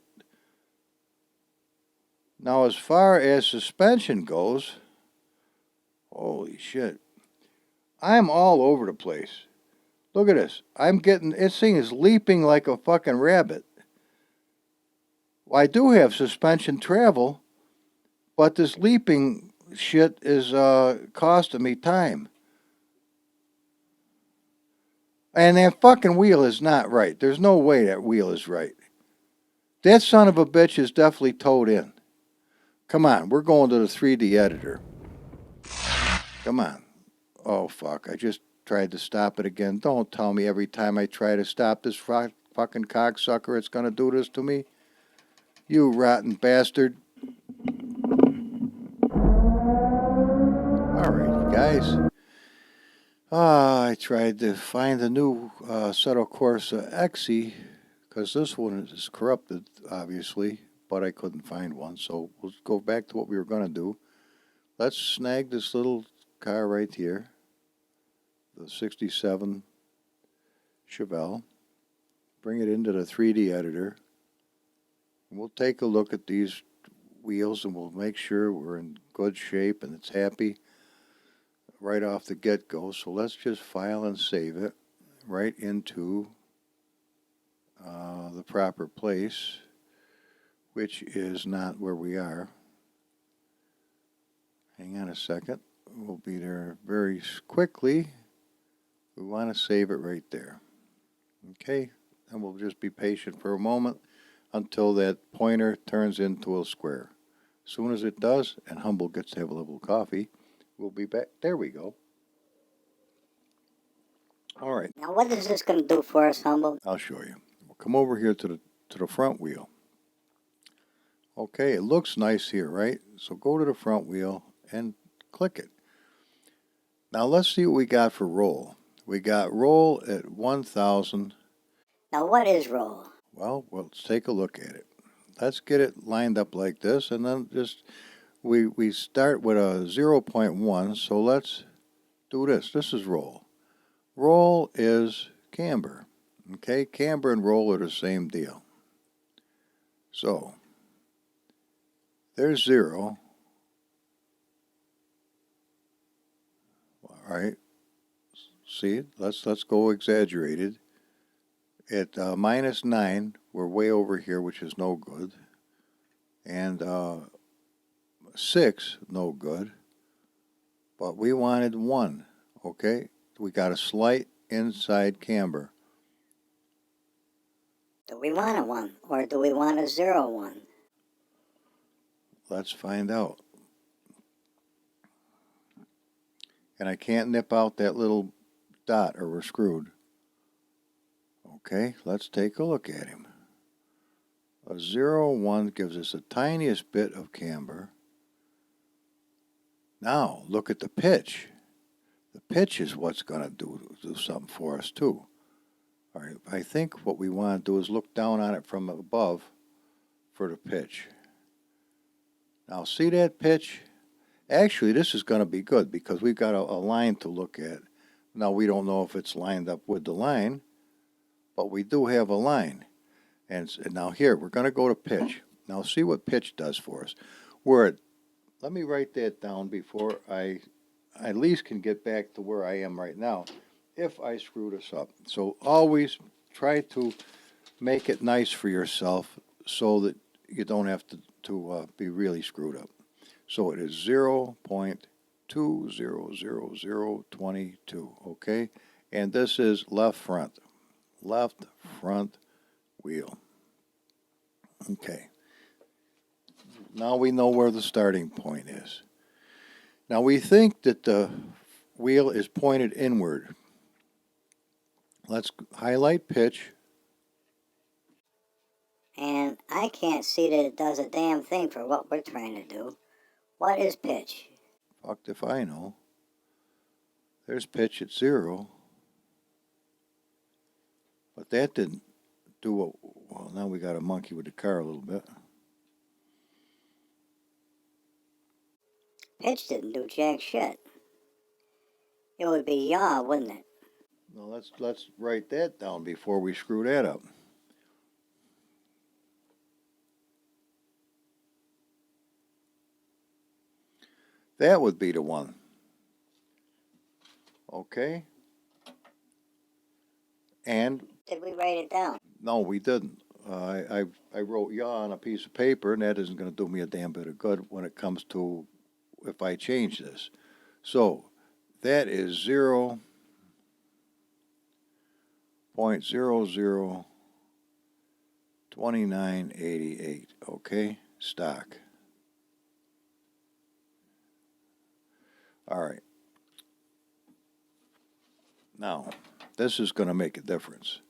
Now, as far as suspension goes, holy shit. I'm all over the place. Look at this. This thing is leaping like a fucking rabbit. Well, I do have suspension travel, but this leaping shit is costing me time. And that fucking wheel is not right. There's no way that wheel is right. That son of a bitch is definitely towed in. Come on, we're going to the 3D editor. Come on. Oh, fuck. I just tried to stop it again. Don't tell me every time I try to stop this fucking cocksucker it's going to do this to me. You rotten bastard. All right, guys. I tried to find a new Settle Corsa XE because this one is corrupted, obviously, but I couldn't find one. So we'll go back to what we were going to do. Let's snag this little car right here, the 67 Chevelle, bring it into the 3D editor. We'll take a look at these wheels and we'll make sure we're in good shape and it's happy right off the get-go. So let's just file and save it right into the proper place, which is not where we are. Hang on a second. We'll be there very quickly. We want to save it right there. Okay, and we'll just be patient for a moment until that pointer turns into a square. As soon as it does, and Humble gets to have a little coffee, we'll be back. There we go. All right. Now, what is this going to do for us, Humble? I'll show you. We'll come over here to the front wheel. Okay, it looks nice here, right? So go to the front wheel and click it. Now let's see what we got for roll. We got roll at 1,000. Now, what is roll? Well, let's take a look at it. Let's get it lined up like this, and then just we start with a 0.1. So let's do this. This is roll. Roll is camber. Okay, camber and roll are the same deal. So there's 0. All right. See, let's go exaggerated. At -9, we're way over here, which is no good. And 6, no good. But we wanted 1. Okay, we got a slight inside camber. Do we want a 1 or do we want a 0 1? Let's find out. And I can't nip out that little dot or we're screwed. Okay, let's take a look at him. A 0 1 gives us the tiniest bit of camber. Now, look at the pitch. The pitch is what's going to do something for us, too. All right, I think what we want to do is look down on it from above for the pitch. Now, see that pitch? Actually, this is going to be good because we've got a line to look at. Now, we don't know if it's lined up with the line, but we do have a line. And now here, we're going to go to pitch. Now, see what pitch does for us. Let me write that down before I at least can get back to where I am right now if I screw this up. So always try to make it nice for yourself so that you don't have to be really screwed up. So it is 0.2000022, okay? And this is left front wheel. Okay. Now we know where the starting point is. Now we think that the wheel is pointed inward. Let's highlight pitch. And I can't see that it does a damn thing for what we're trying to do. What is pitch? Fucked if I know. There's pitch at 0. But that didn't do what... Well, now we got a monkey with the car a little bit. Pitch didn't do jack shit. It would be yaw, wouldn't it? Now let's write that down before we screw that up. That would be the one. Okay. And Did we write it down? no, we didn't. I wrote yaw on a piece of paper, and that isn't going to do me a damn bit of good when it comes to if I change this. So that is 0.002988. Okay, stock. All right. Now, this is going to make a difference.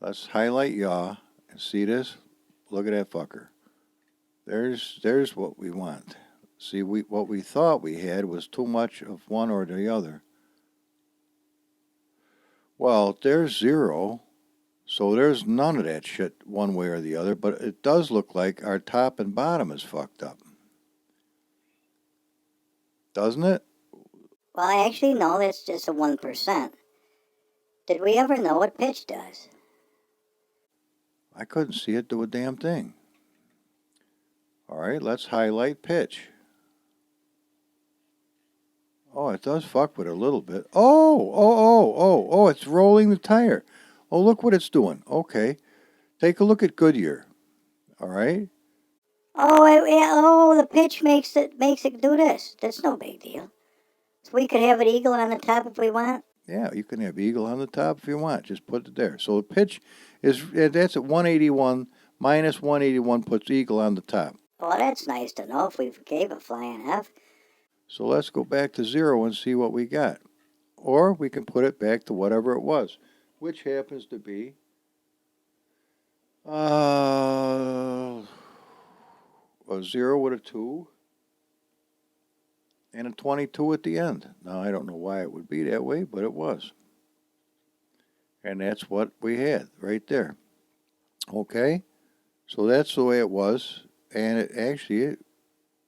Let's highlight yaw and see this. Look at that fucker. There's what we want. See, what we thought we had was too much of one or the other. Well, there's 0, so there's none of that shit one way or the other, but it does look like our top and bottom is fucked up. Doesn't it? Well, I actually know that's just a 1%. Did we ever know what pitch does? I couldn't see it do a damn thing. All right, let's highlight pitch. Oh, it does fuck with it a little bit. Oh, it's rolling the tire. Oh, look what it's doing. Okay. Take a look at Goodyear. All right. Oh, the pitch makes it do this. That's no big deal. So we could have an eagle on the top if we want. Yeah, you can have eagle on the top if you want. Just put it there. So the pitch that's at 181. Minus 181 puts eagle on the top. Well, that's nice to know if we gave a flying F. So let's go back to 0 and see what we got. Or we can put it back to whatever it was, which happens to be a 0 with a 2 and a 22 at the end. Now, I don't know why it would be that way, but it was. And that's what we had right there. Okay? So that's the way it was. And it actually,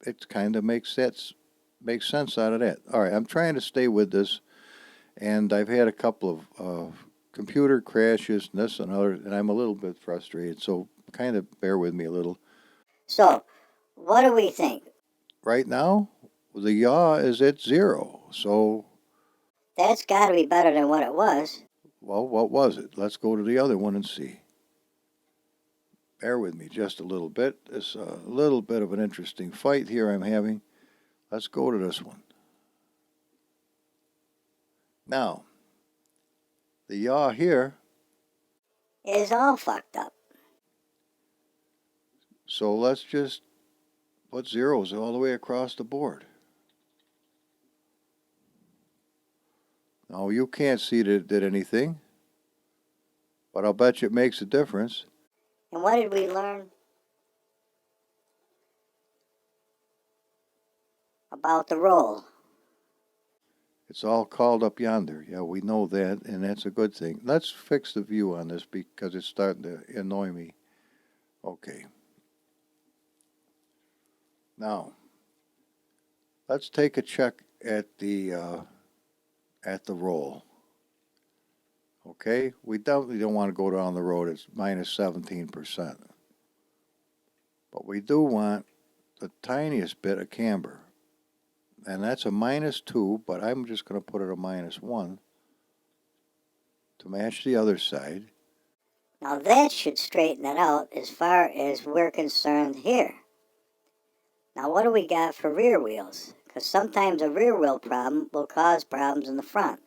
it kind of makes sense out of that. All right, I'm trying to stay with this. And I've had a couple of computer crashes and this and other, and I'm a little bit frustrated. So kind of bear with me a little. So, what do we think? Right now, the yaw is at 0. So, That's got to be better than what it was. well, what was it? Let's go to the other one and see. Bear with me just a little bit. It's a little bit of an interesting fight here I'm having. Let's go to this one. Now, the yaw here, is all fucked up. so let's just put zeros all the way across the board. Now, you can't see that it did anything, but I'll bet you it makes a difference. And what did we learn about the roll? It's all called up yonder. Yeah, we know that, and that's a good thing. Let's fix the view on this because it's starting to annoy me. Okay. Now, let's take a check at the roll. Okay, we definitely don't want to go down the road. It's minus 17%. But we do want the tiniest bit of camber. And that's a -2, but I'm just going to put it a -1 to match the other side. Now that should straighten it out as far as we're concerned here. Now what do we got for rear wheels? Because sometimes a rear wheel problem will cause problems in the front.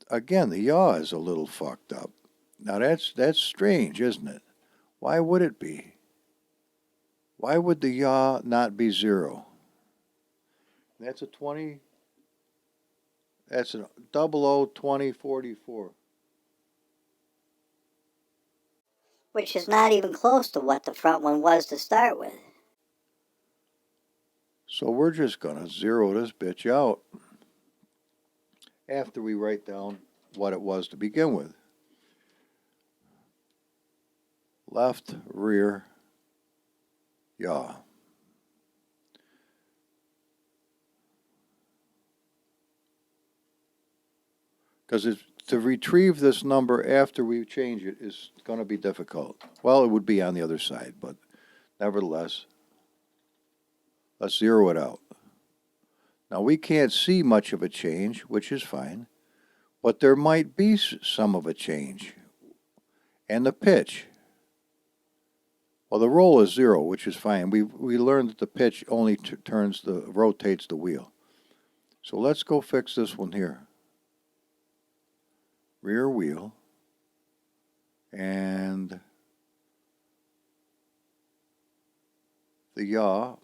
Again, the yaw is a little fucked up. Now that's strange, isn't it? Why would it be? Why would the yaw not be 0? That's a 20. That's a 002044. Which is not even close to what the front one was to start with. So we're just going to zero this bitch out after we write down what it was to begin with. Left rear yaw. Because to retrieve this number after we change it is going to be difficult. Well, it would be on the other side, but nevertheless, let's zero it out. Now, we can't see much of a change, which is fine, but there might be some of a change. And the pitch. Well, the roll is 0, which is fine. We learned that the pitch only rotates the wheel. So let's go fix this one here. Rear wheel. And the yaw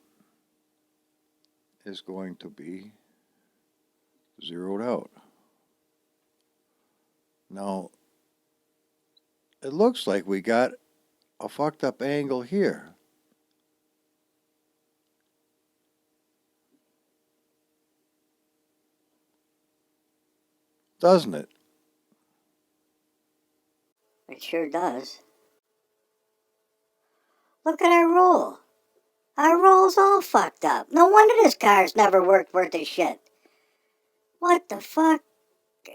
is going to be zeroed out. Now, it looks like we got a fucked up angle here. Doesn't it? It sure does. Look at our roll. Our roll's all fucked up. No wonder this car's never worked worth a shit. What the fuck?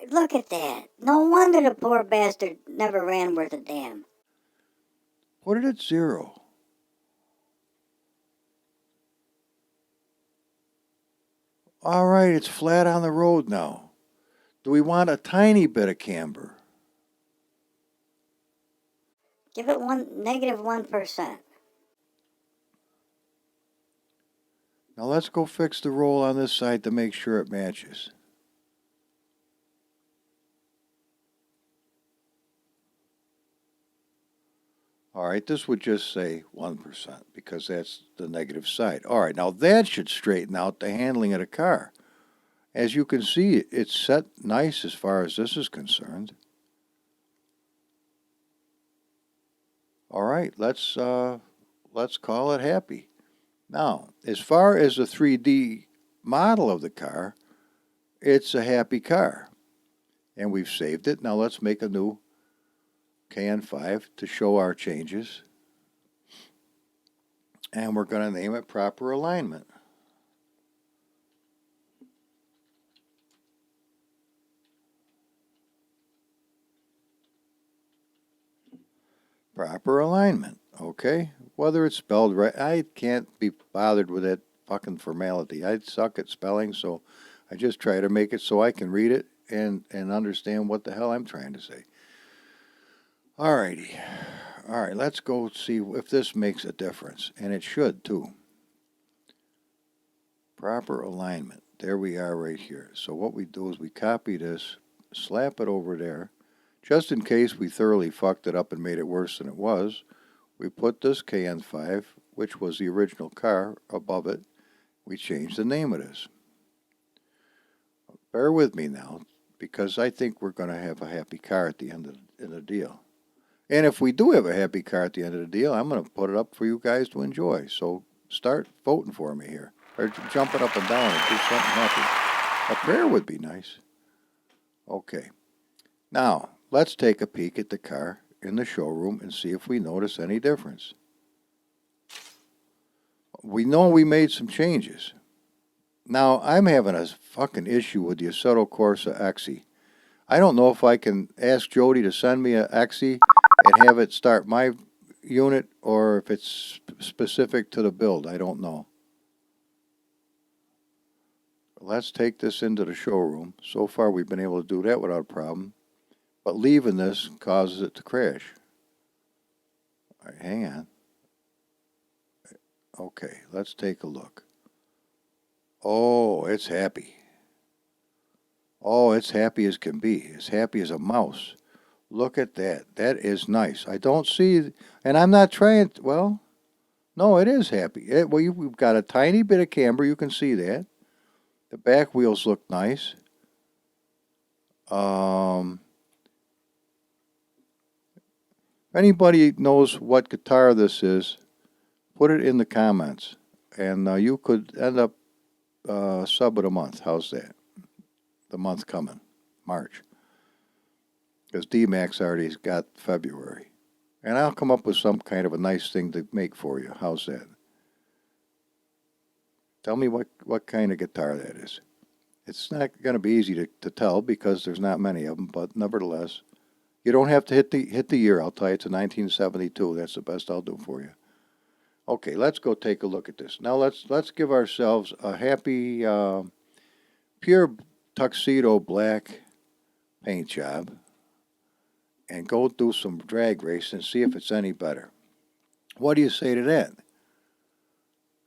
Look at that. No wonder the poor bastard never ran worth a damn. Put it at 0. All right, it's flat on the road now. Do we want a tiny bit of camber? Give it -1%. Now let's go fix the roll on this side to make sure it matches. All right, this would just say 1% because that's the negative side. All right, now that should straighten out the handling of the car. As you can see, it's set nice as far as this is concerned. All right, let's call it happy. Now, as far as the 3D model of the car, it's a happy car. And we've saved it. Now let's make a new KN5 to show our changes. And we're going to name it Proper Alignment. Proper alignment, okay? Whether it's spelled right, I can't be bothered with that fucking formality. I suck at spelling, so I just try to make it so I can read it and understand what the hell I'm trying to say. Alrighty. All right, let's go see if this makes a difference, and it should too. Proper alignment. there we are right here. So what we do is we copy this, slap it over there. Just in case we thoroughly fucked it up and made it worse than it was, we put this KN5, which was the original car, above it. We changed the name of this. Bear with me now, because I think we're going to have a happy car at the end of the deal. And if we do have a happy car at the end of the deal, I'm going to put it up for you guys to enjoy. So start voting for me here. Or jumping up and down and do something happy. A prayer would be nice. Okay. Now, let's take a peek at the car in the showroom and see if we notice any difference. We know we made some changes. Now, I'm having a fucking issue with the Assetto Corsa XE. I don't know if I can ask Jody to send me a XE and have it start my unit, or if it's specific to the build. I don't know. Let's take this into the showroom. So far, we've been able to do that without a problem. But leaving this causes it to crash. All right, hang on. Okay, let's take a look. Oh, it's happy. Oh, it's happy as can be. As happy as a mouse. Look at that. That is nice. I don't see, and I'm not trying, well, no, it is happy. We've got a tiny bit of camber. You can see that. The back wheels look nice. Anybody knows what guitar this is, put it in the comments. And you could end up sub of the month. How's that? The month coming, March. Because D-Max already's got February. And I'll come up with some kind of a nice thing to make for you. How's that? Tell me what kind of guitar that is. It's not going to be easy to tell because there's not many of them, but nevertheless, you don't have to hit the year. I'll tell you, it's a 1972. That's the best I'll do for you. Okay, let's go take a look at this. Now let's give ourselves a happy pure tuxedo black paint job and go do some drag race and see if it's any better. What do you say to that?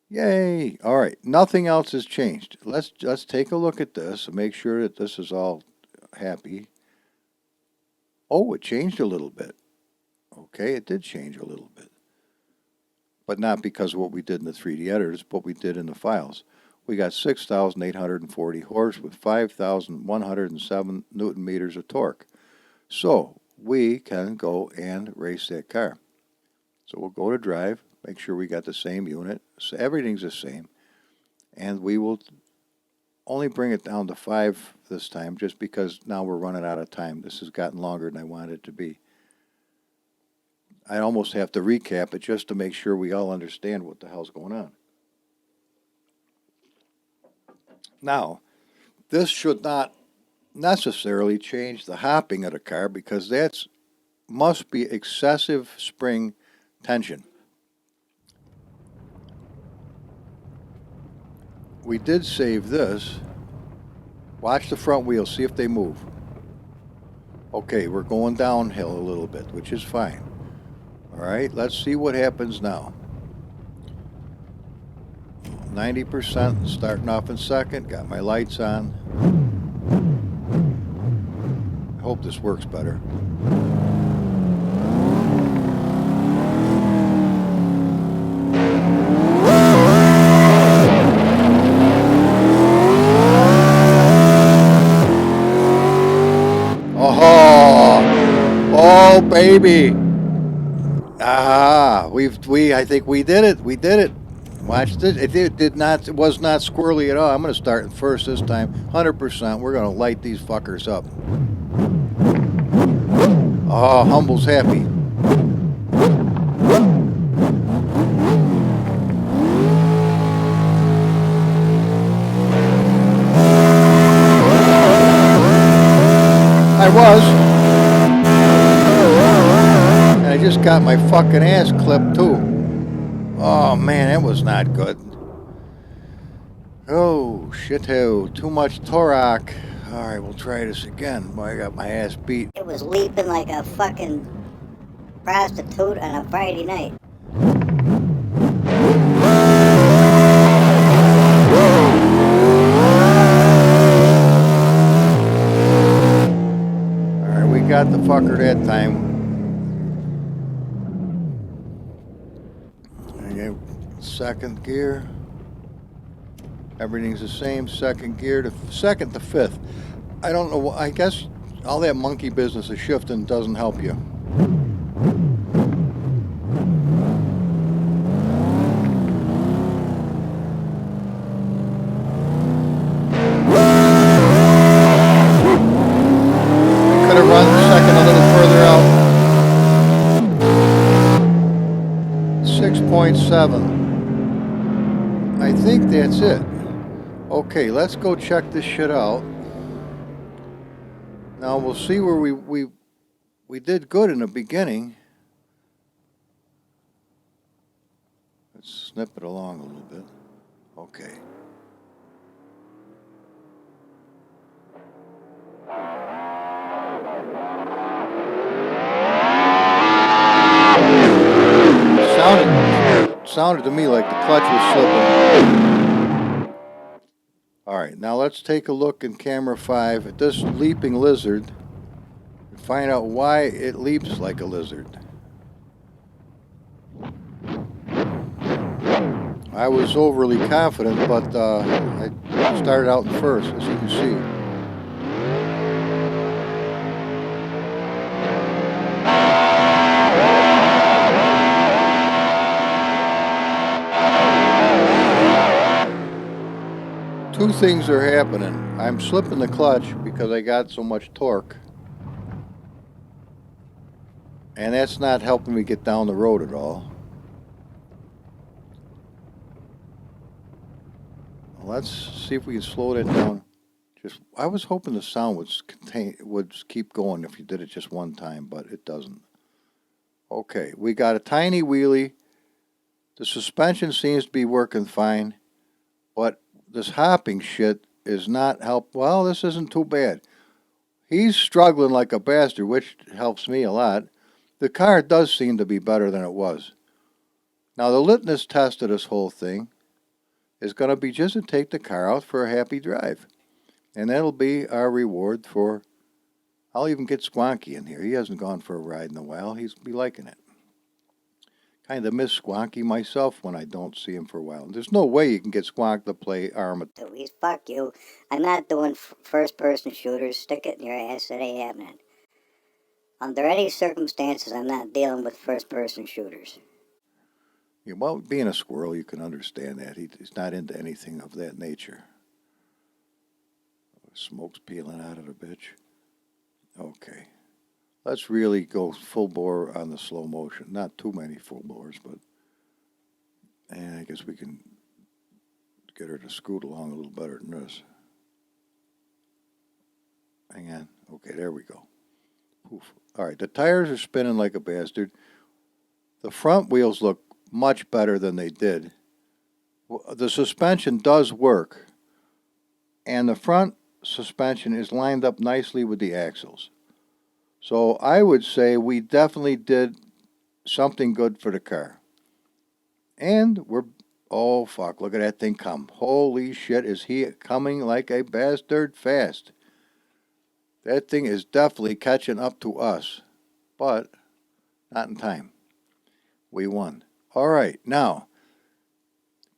Yay! All right, nothing else has changed. Let's take a look at this and make sure that this is all happy. Oh, it changed a little bit. Okay, it did change a little bit. But not because of what we did in the 3D editors, but what we did in the files. We got 6,840 horse with 5,107 Newton meters of torque. So we can go and race that car. So we'll go to drive, make sure we got the same unit. So everything's the same. And we will only bring it down to 5 this time, just because now we're running out of time. This has gotten longer than I wanted it to be. I almost have to recap it just to make sure we all understand what the hell's going on. Now, this should not necessarily change the hopping of the car, because that must be excessive spring tension. We did save this. Watch the front wheels, see if they move. Okay, we're going downhill a little bit, which is fine. All right, let's see what happens now. 90%, starting off in second, got my lights on. I hope this works better. Oh, baby. I think we did it. We did it. Watch this. It was not squirrely at all. I'm going to start in first this time. 100%. We're going to light these fuckers up. Oh, Humble's happy. I was. And I just got my fucking ass clipped too. Oh man, that was not good. Oh, shit-ho. Too much torque. Alright, we'll try this again. Boy, I got my ass beat. It was leaping like a fucking prostitute on a Friday night. got the fucker that time. Okay, second gear. Everything's the same. Second gear to second to fifth. I don't know. I guess all that monkey business of shifting doesn't help you. Could have run the second a little further out. 6.7. I think that's it. Okay, let's go check this shit out. Now we'll see where we did good in the beginning. Let's snip it along a little bit. Okay. Sounded to me like the clutch was slipping. Alright, now let's take a look in camera 5 at this leaping lizard and find out why it leaps like a lizard. I was overly confident, but I started out in first, as you can see. Two things are happening. I'm slipping the clutch because I got so much torque. And that's not helping me get down the road at all. Let's see if we can slow that down. I was hoping the sound would keep going if you did it just one time, but it doesn't. Okay, we got a tiny wheelie. The suspension seems to be working fine, but this hopping shit is not help. Well, this isn't too bad. He's struggling like a bastard, which helps me a lot. The car does seem to be better than it was. Now, the litmus test of this whole thing is going to be just to take the car out for a happy drive. And that'll be our reward for... I'll even get Squonky in here. He hasn't gone for a ride in a while. He's be liking it. Kind of miss Squonky myself when I don't see him for a while. There's no way you can get Squonk to play Arma. Please, fuck you. I'm not doing first-person shooters. Stick it in your ass. It ain't happening. Under any circumstances, I'm not dealing with first-person shooters. Yeah, well, being a squirrel, you can understand that. He's not into anything of that nature. Smoke's peeling out of the bitch. Okay. Let's really go full bore on the slow motion. Not too many full bores, but... And I guess we can get her to scoot along a little better than this. Hang on. Okay, there we go. Poof. All right, the tires are spinning like a bastard. The front wheels look much better than they did. The suspension does work. And the front suspension is lined up nicely with the axles. So I would say we definitely did something good for the car. And we're... Oh, fuck. Look at that thing come. Holy shit, is he coming like a bastard fast. That thing is definitely catching up to us. But not in time. We won. All right, now,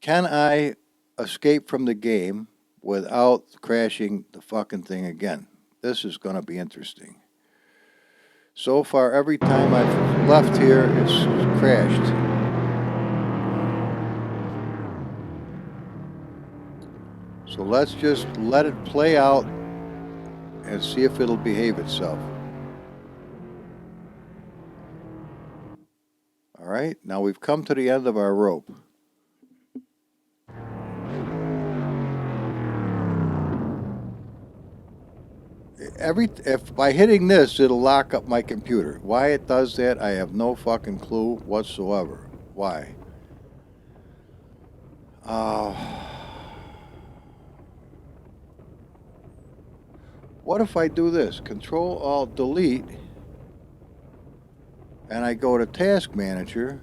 can I escape from the game without crashing the fucking thing again? This is going to be interesting. So far, every time I've left here, it's crashed. So let's just let it play out and see if it'll behave itself. All right, now we've come to the end of our rope. If by hitting this, it'll lock up my computer. Why it does that, I have no fucking clue whatsoever. Why? What if I do this? Control-Alt-Delete, and I go to Task Manager,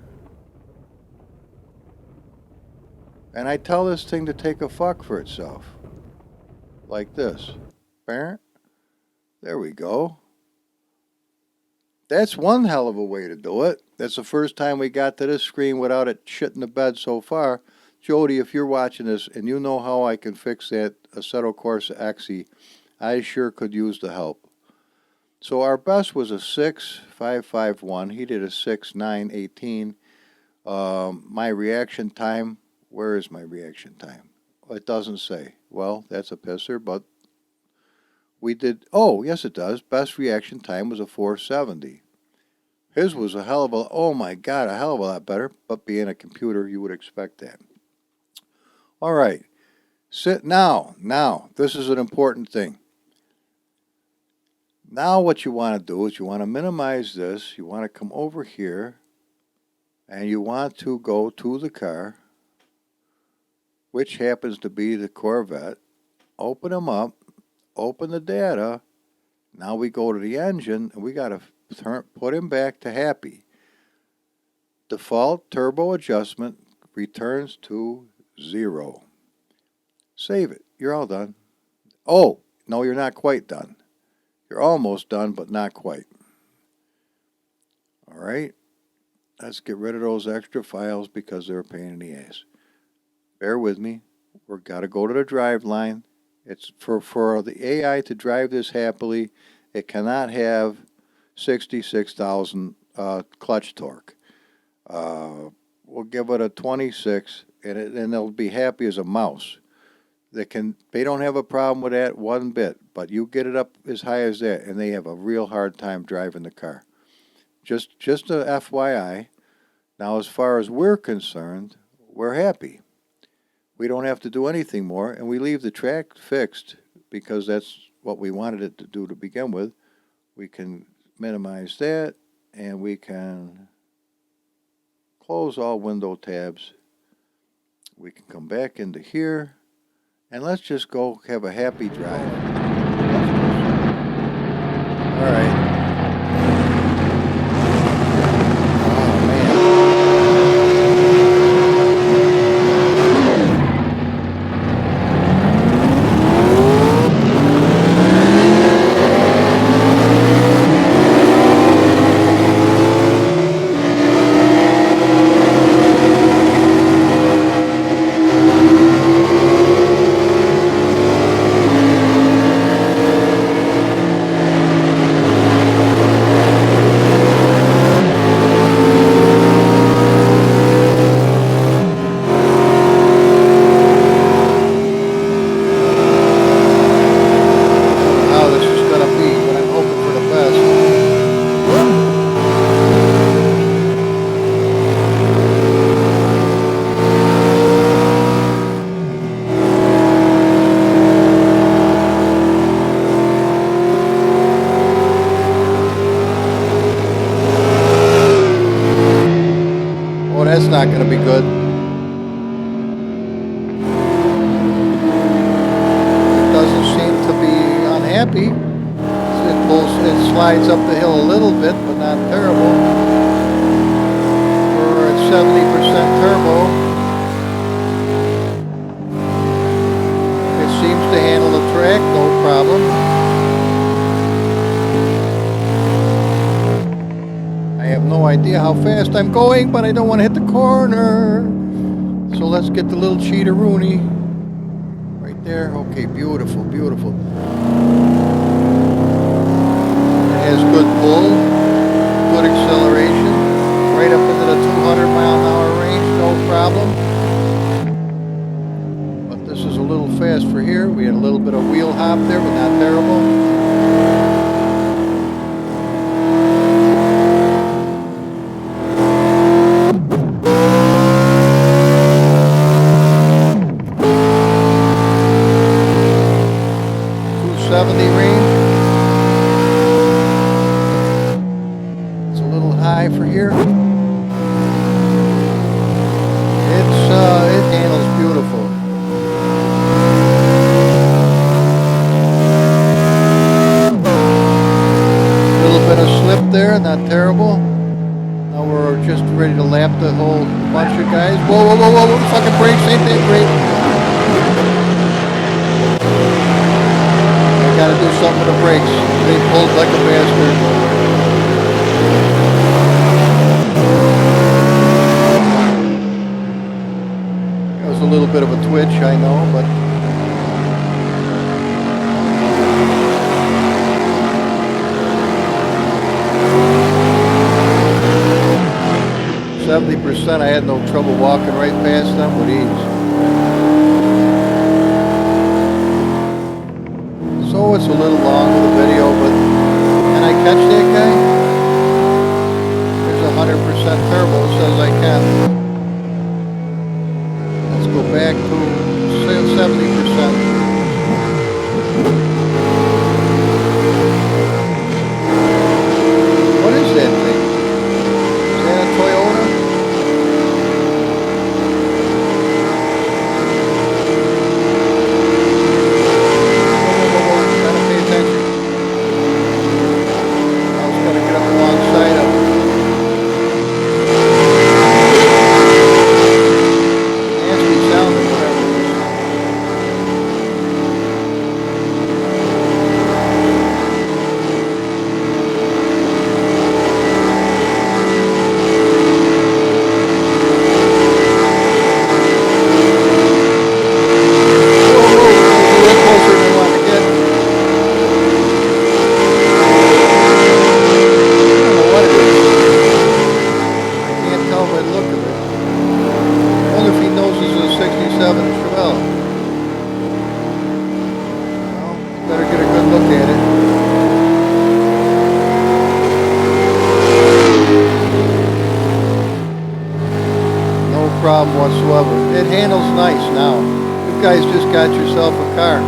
and I tell this thing to take a fuck for itself. Like this. There we go. That's one hell of a way to do it. That's the first time we got to this screen without it shitting the bed so far. Jody, if you're watching this and you know how I can fix that Assetto Corsa XE, I sure could use the help. So our best was a 6.551. He did a 6.918. My reaction time, where is my reaction time? It doesn't say. Well, that's a pisser, but we did, oh, yes it does. Best reaction time was a 470. His was a hell of a, oh my God, a hell of a lot better, but being a computer, you would expect that. All right, now, this is an important thing. Now what you want to do is you want to minimize this, you want to come over here, and you want to go to the car, which happens to be the Corvette, open them up, open the data, now we go to the engine, and we got to put him back to happy. Default turbo adjustment returns to 0. Save it. You're all done. Oh, no, you're not quite done. You're almost done, but not quite. All right. Let's get rid of those extra files because they're a pain in the ass. Bear with me. We've got to go to the drive line. It's for the AI to drive this happily. It cannot have 66,000 clutch torque. We'll give it a 26, and it'll be happy as a mouse. They don't have a problem with that one bit, but you get it up as high as that, and they have a real hard time driving the car. Just a FYI. Now, as far as we're concerned, we're happy. We don't have to do anything more, and we leave the track fixed because that's what we wanted it to do to begin with. We can minimize that, and we can close all window tabs. We can come back into here, and let's just go have a happy drive. All right. Oh, man. That's not going to be good. It doesn't seem to be unhappy. It slides up the hill a little bit, but not terrible. We're at 70% turbo. It seems to handle the track, no problem. I have no idea how fast I'm going, but I don't want to hit the corner. So let's get the little cheater-rooney right there. Okay, beautiful, beautiful. It has good pull, good acceleration, right up into the 200-mile-an-hour range, no problem. But this is a little fast for here. We had a little bit of wheel hop there, but not terrible. For here, it handles beautiful. A little bit of slip there, not terrible. Now we're just ready to lap the whole bunch of guys. Whoa, whoa, whoa, whoa! Fucking brakes, ain't they great? I gotta do something with the brakes. They pulled like a bastard. It was a little bit of a twitch, I know, but 70%, I had no trouble walking right past them with ease. So it's a little long with the video, but can I catch that guy? There's 100% turbo, it says I can. Let's go back to 70%. What is that thing? Is that a Toyota? Gotta pay attention. I was gonna get up alongside of it. Nasty sounding, whatever it is. Chevelle. Well, better get a good look at it. No problem whatsoever. It handles nice now. You guys just got yourself a car.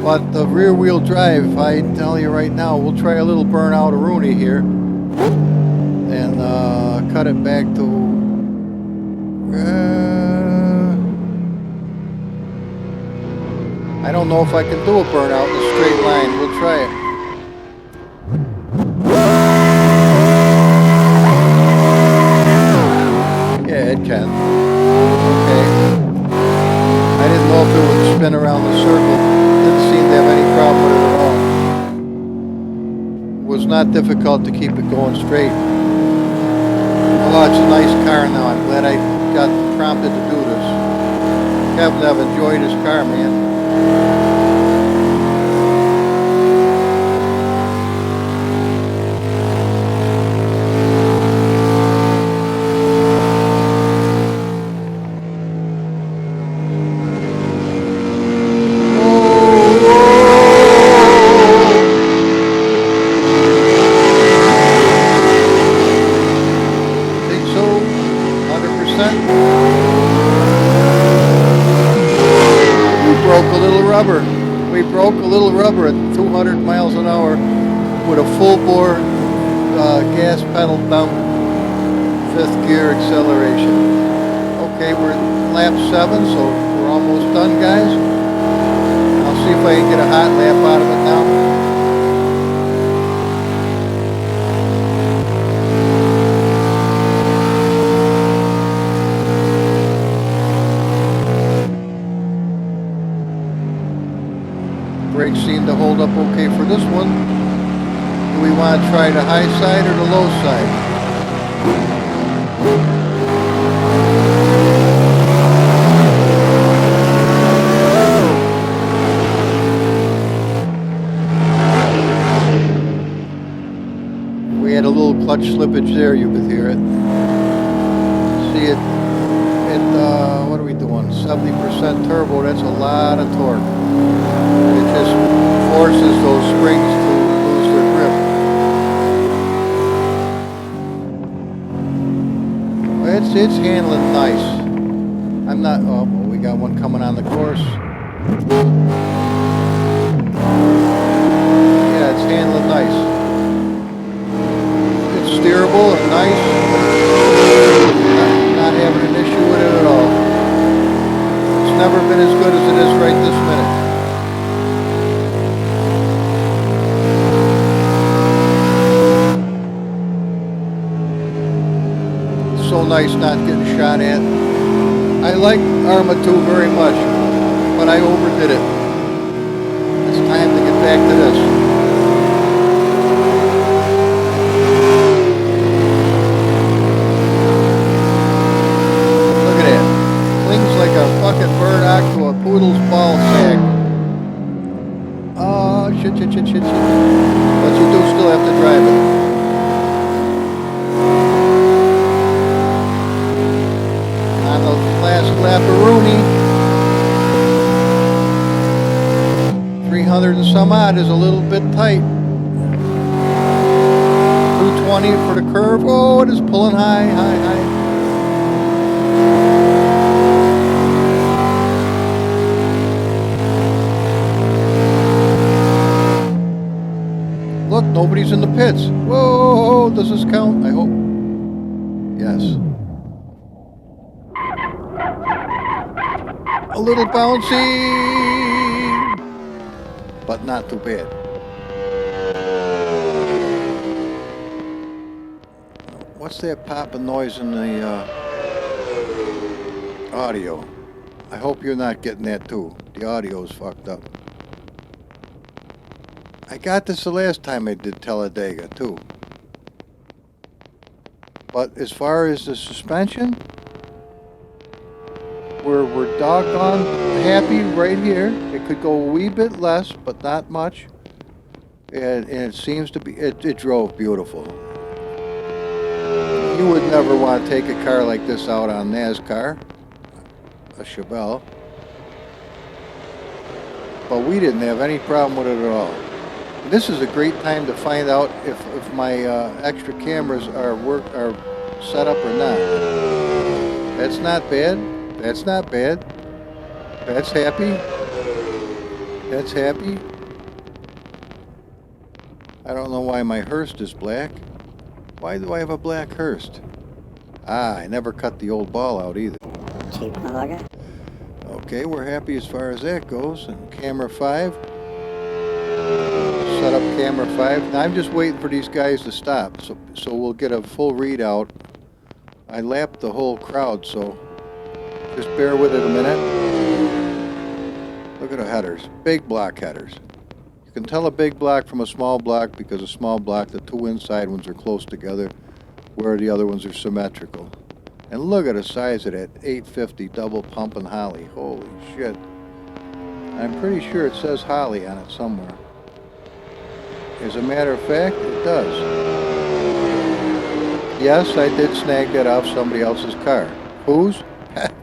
But the rear wheel drive, I tell you right now, we'll try a little burnout of Rooney here. And cut it back to I don't know if I can do a burnout in a straight line. We'll try it. Yeah, it can. Okay. I didn't know if it would spin around the circle. Didn't seem to have any problem with it at all. It was not difficult to keep it going straight. Oh, it's a nice car now. I'm glad I got prompted to do this. Kevin, I've enjoyed his car, man. Think so? 100%? Broke a little rubber. We broke a little rubber at 200 miles an hour with a full bore gas pedal dump, 5th gear acceleration. Okay, we're in lap 7, so we're almost done, guys. I'll see if I can get a hot lap out of it now. Brakes seem to hold up okay for this one. Do we want to try the high side or the low side? We had a little clutch slippage there, you could hear it. See it, what are we doing? 70% turbo, that's a lot of torque. It just forces those springs to lose their grip. It's handling nice. I'm not, oh, we got one coming on the course. Yeah, it's handling nice. It's steerable and nice. Not having an issue with it at all. It's never been as good as it is right this minute. So nice not getting shot at. I like Arma 2 very much, but I overdid it. It's time to get back to this. But you do still have to drive it. On the last lap of Rooney, 300 and some odd is a little bit tight. 220 for the curve. Oh, it is pulling high. Look, nobody's in the pits. Whoa, does this count? I hope. Yes. A little bouncy, but not too bad. What's that popping noise in the audio? I hope you're not getting that too. The audio's fucked up. I got this the last time I did Talladega too. But as far as the suspension, we're doggone happy right here. It could go a wee bit less, but not much. And it seems to be, it drove beautiful. You would never want to take a car like this out on NASCAR, a Chevelle. But we didn't have any problem with it at all. This is a great time to find out if my extra cameras are set up or not. That's not bad. That's not bad. That's happy. That's happy. I don't know why my Hearst is black. Why do I have a black Hearst? Ah, I never cut the old ball out either. Cheap motherfucker. Okay, we're happy as far as that goes. And camera 5. Set up camera 5. Now I'm just waiting for these guys to stop, so we'll get a full readout. I lapped the whole crowd, so just bear with it a minute. Look at the headers. Big block headers. You can tell a big block from a small block because a small block, the two inside ones are close together, where the other ones are symmetrical. And look at the size of that 850 double pumping Holly. Holy shit. I'm pretty sure it says Holly on it somewhere. As a matter of fact, it does. Yes, I did snag that off somebody else's car. Whose?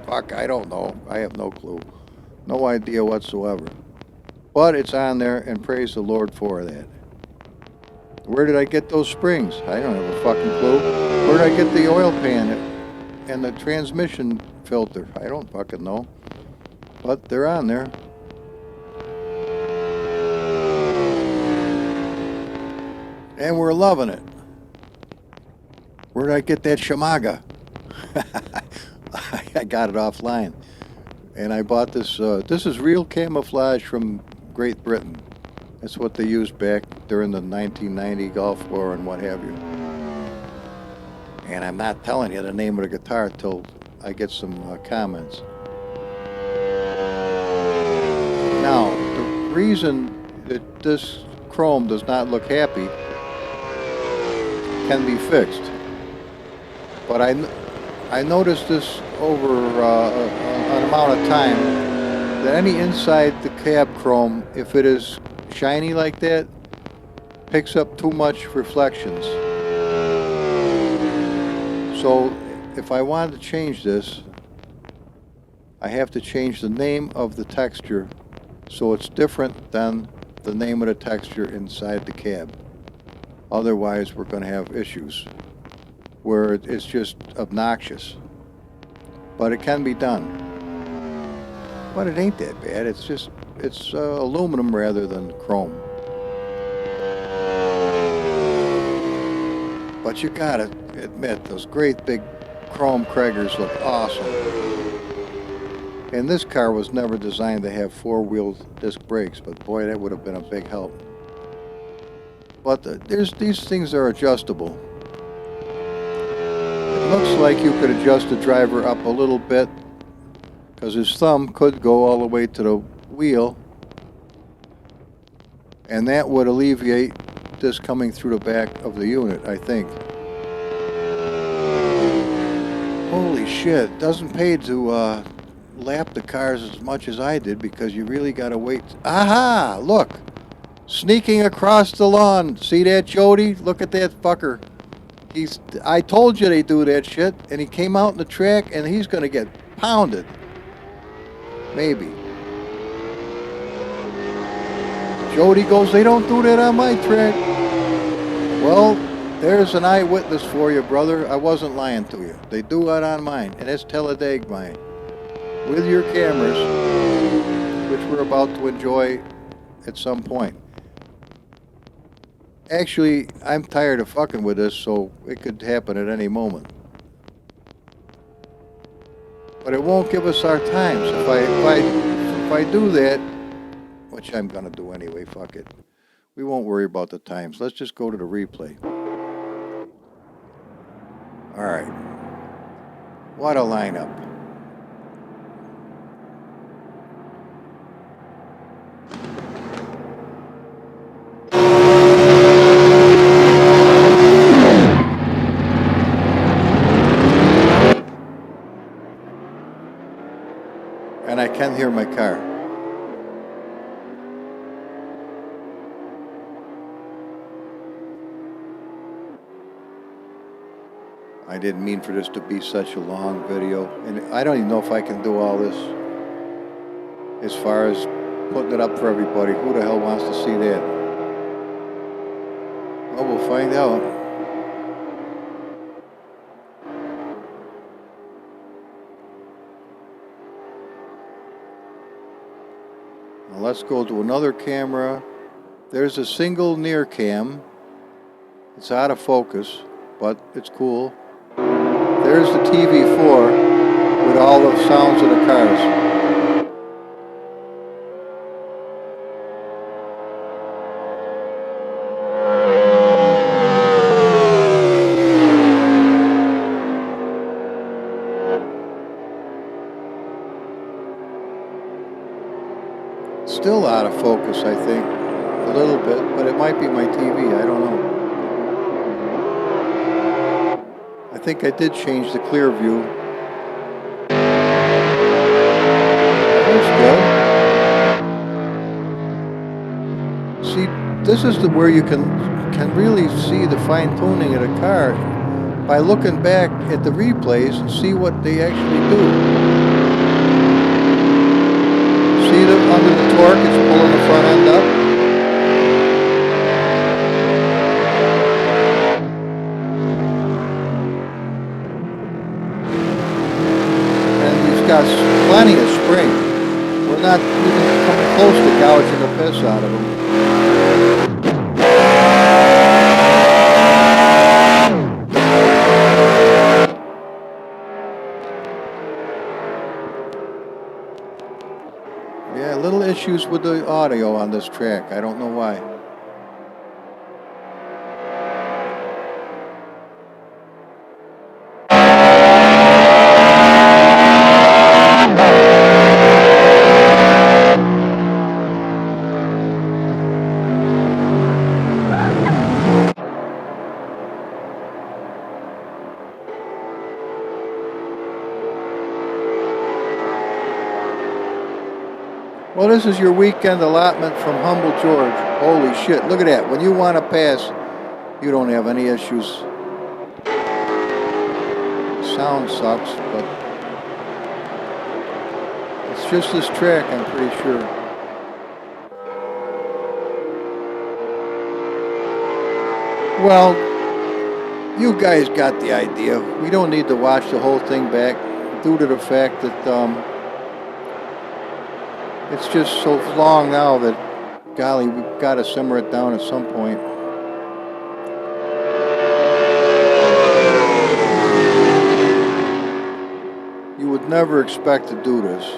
Fuck, I don't know. I have no clue. No idea whatsoever. But it's on there, and praise the Lord for that. Where did I get those springs? I don't have a fucking clue. Where did I get the oil pan and the transmission filter? I don't fucking know. But they're on there. And we're loving it. Where did I get that Shamaga? I got it offline. And I bought this. This is real camouflage from Great Britain. That's what they used back during the 1990 Gulf War and what have you. And I'm not telling you the name of the guitar till I get some comments. Now, the reason that this chrome does not look happy can be fixed. But I noticed this over an amount of time that any inside the cab chrome, if it is shiny like that, picks up too much reflections. So if I wanted to change this, I have to change the name of the texture so it's different than the name of the texture inside the cab. Otherwise, we're going to have issues where it's just obnoxious. But it can be done. But it ain't that bad. It's just, it's aluminum rather than chrome. But you gotta admit, those great big chrome Kraggers look awesome. And this car was never designed to have four-wheel disc brakes, but boy, that would have been a big help. But these things are adjustable. It looks like you could adjust the driver up a little bit, because his thumb could go all the way to the wheel, and that would alleviate this coming through the back of the unit, I think. Holy shit, doesn't pay to lap the cars as much as I did, because you really gotta wait. Aha! Look! Sneaking across the lawn. See that, Jody? Look at that fucker. I told you they do that shit, and he came out in the track, and he's gonna get pounded. Maybe. Jody goes, they don't do that on my track. Well, there's an eyewitness for you, brother. I wasn't lying to you. They do it on mine, and it's Teledag mine. With your cameras, which we're about to enjoy at some point. Actually, I'm tired of fucking with this, so it could happen at any moment. But it won't give us our times. If I do that, which I'm gonna do anyway, fuck it. We won't worry about the times. Let's just go to the replay. Alright. What a lineup. And I can hear my car. I didn't mean for this to be such a long video, and I don't even know if I can do all this as far as putting it up for everybody. Who the hell wants to see that? Well, we'll find out. Now let's go to another camera. There's a single near cam. It's out of focus, but it's cool. There's the TV4 with all the sounds of the cars. Still out of focus, I think, a little bit, but it might be my TV, I don't know. I think I did change the clear view. That's good. See, this is where you can really see the fine tuning of the car by looking back at the replays and see what they actually do. See that under the torque, it's pulling the front end up. Got plenty of spring. We're not even coming close to gouging the piss out of them. Yeah, little issues with the audio on this track. I don't know why. Well, this is your weekend allotment from Humble George. Holy shit, look at that. When you want to pass, you don't have any issues. Sound sucks, but it's just this track, I'm pretty sure. Well, you guys got the idea. We don't need to watch the whole thing back due to the fact that it's just so long now that, golly, we've got to simmer it down at some point. You would never expect to do this.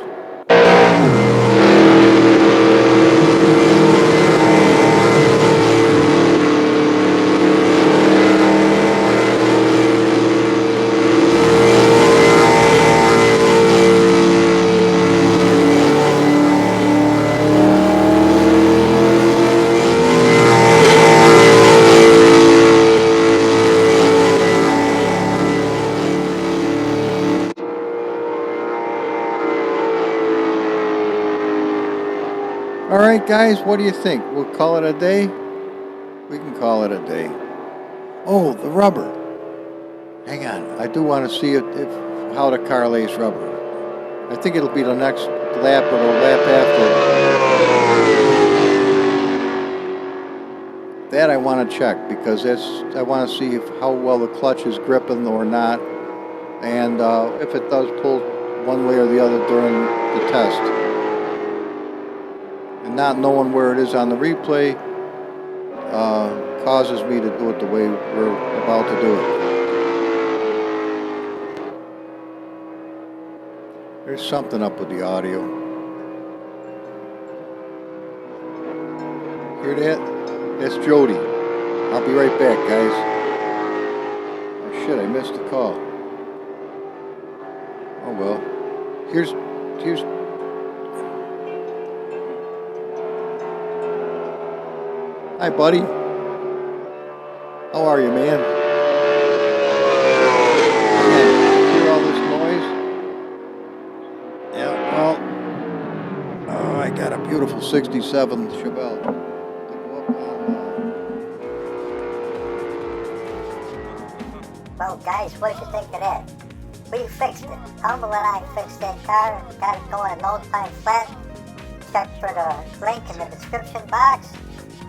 right, guys, what do you think? We'll call it a day? We can call it a day. Oh, the rubber. Hang on. I do want to see how the car lays rubber. I think it'll be the next lap or the lap after. That I want to check because I want to see how well the clutch is gripping or not, and if it does pull one way or the other during the test. And not knowing where it is on the replay causes me to do it the way we're about to do it. There's something up with the audio. Hear that? That's Jody. I'll be right back, guys. Oh shit, I missed the call. Oh well. Here's Hi, buddy. How are you, man? Hear all this noise? Yeah, well, oh, I got a beautiful 67 Chevelle. Well, guys, what did you think of that? We fixed it. Humble and I fixed that car. Got it going in no time flat. Check for the link in the description box,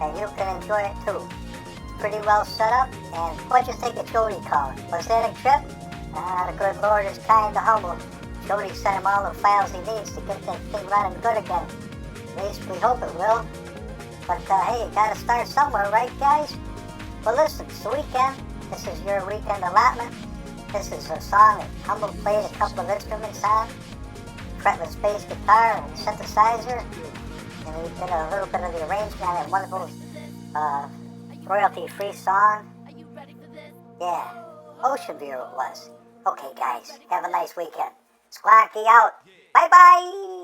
and you can enjoy it too. Pretty well set up. And what'd you think of Jody calling? Was that a trip? The good Lord is kind to Humble. Jody sent him all the files he needs to get that thing running good again. At least we hope it will. But hey, you gotta start somewhere, right, guys? Well, listen, it's the weekend. This is your weekend allotment. This is a song that Humble played a couple of instruments on. Fretless bass guitar and synthesizer. And he did a little bit of the arrangement on that wonderful royalty-free song. Yeah, Ocean View it was. Okay, guys, have a nice weekend. Squonky out. Bye-bye!